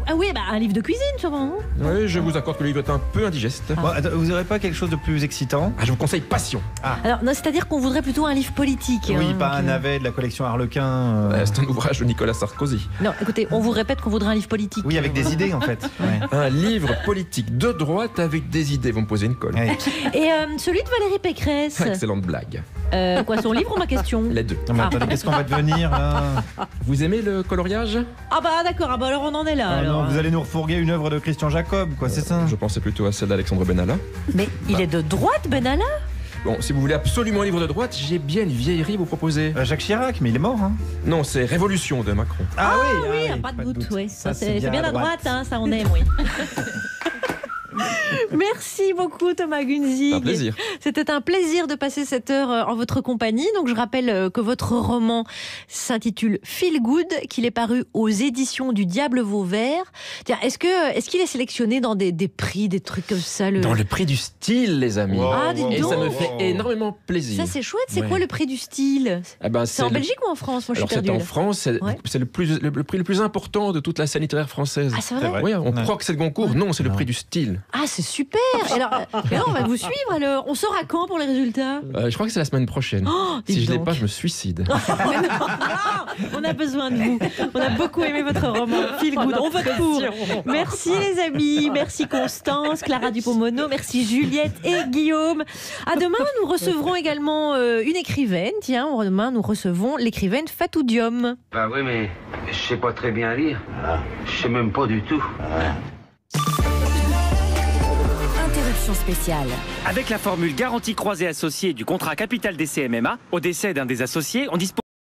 Ah oui, bah un livre de cuisine sûrement. Oui, je vous accorde que le livre est un peu indigeste. Bon, attends, vous aurez pas quelque chose de plus excitant? Ah, je vous conseille Passion. Alors, non, c'est-à-dire qu'on voudrait plutôt un livre politique. Oui, hein, pas un donc, navet de la collection Harlequin. C'est un ouvrage de Nicolas Sarkozy. Non, écoutez, on vous répète qu'on voudrait un livre politique. Oui, avec des idées, en fait. Ouais. Un livre politique de droite avec des idées. Vous me posez une colle. Ouais. Et celui de Valérie Pécresse. Excellente blague. Quoi, son livre ou ma question? Les deux. Non, mais attendez, qu'est-ce qu'on va devenir, là? Vous aimez le coloriage? Ah bah d'accord, ah bah alors on en est là. Ah alors. non, vous allez nous refourguer une œuvre de Christian Jacob, quoi, c'est ça? Je pensais plutôt à celle d'Alexandre Benalla. Mais il est de droite, Benalla? Bon, si vous voulez absolument un livre de droite, j'ai bien une vieillerie à vous proposer. Jacques Chirac, mais il est mort, hein? Non, c'est Révolution de Macron. Ah oui, pas de doute, oui. Ça, c'est bien la droite, hein, ça on aime, oui. Merci beaucoup Thomas Gunzig. Un plaisir. C'était un plaisir de passer cette heure en votre compagnie. Donc je rappelle que votre roman s'intitule Feel Good, qu'il est paru aux éditions du Diable Vauvert. Tiens, est-ce qu'il est sélectionné dans des prix, des trucs comme ça Dans le prix du style, les amis. Ah, dites Et donc. ça me fait énormément plaisir. Ça c'est chouette. C'est Ouais. quoi le prix du style? Eh ben, C'est en Belgique ou en France? Moi je Alors suis c'est perdue. en France, c'est le prix le plus important de toute la scène littéraire française. Ah, c'est vrai? Oui, on croit que c'est le Goncourt. Non, c'est le prix du style. Ah, c'est super. Alors, on va vous suivre alors. On sort à quand pour les résultats? Je crois que c'est la semaine prochaine. Oh, si dites je l'ai donc. pas, je me suicide. Mais non, on a besoin de vous. On a beaucoup aimé votre roman Feel Good. On vote pour. Merci les amis. Merci Constance, Clara Dupont-Mono. Merci Juliette et Guillaume. À demain, nous recevrons également une écrivaine. Tiens, demain, nous recevons l'écrivaine Fatou Diom. Bah oui, mais je sais pas très bien lire. Je sais même pas du tout. Interruption spéciale. Avec la formule garantie croisée associée du contrat capital des CMMA, au décès d'un des associés, on dispose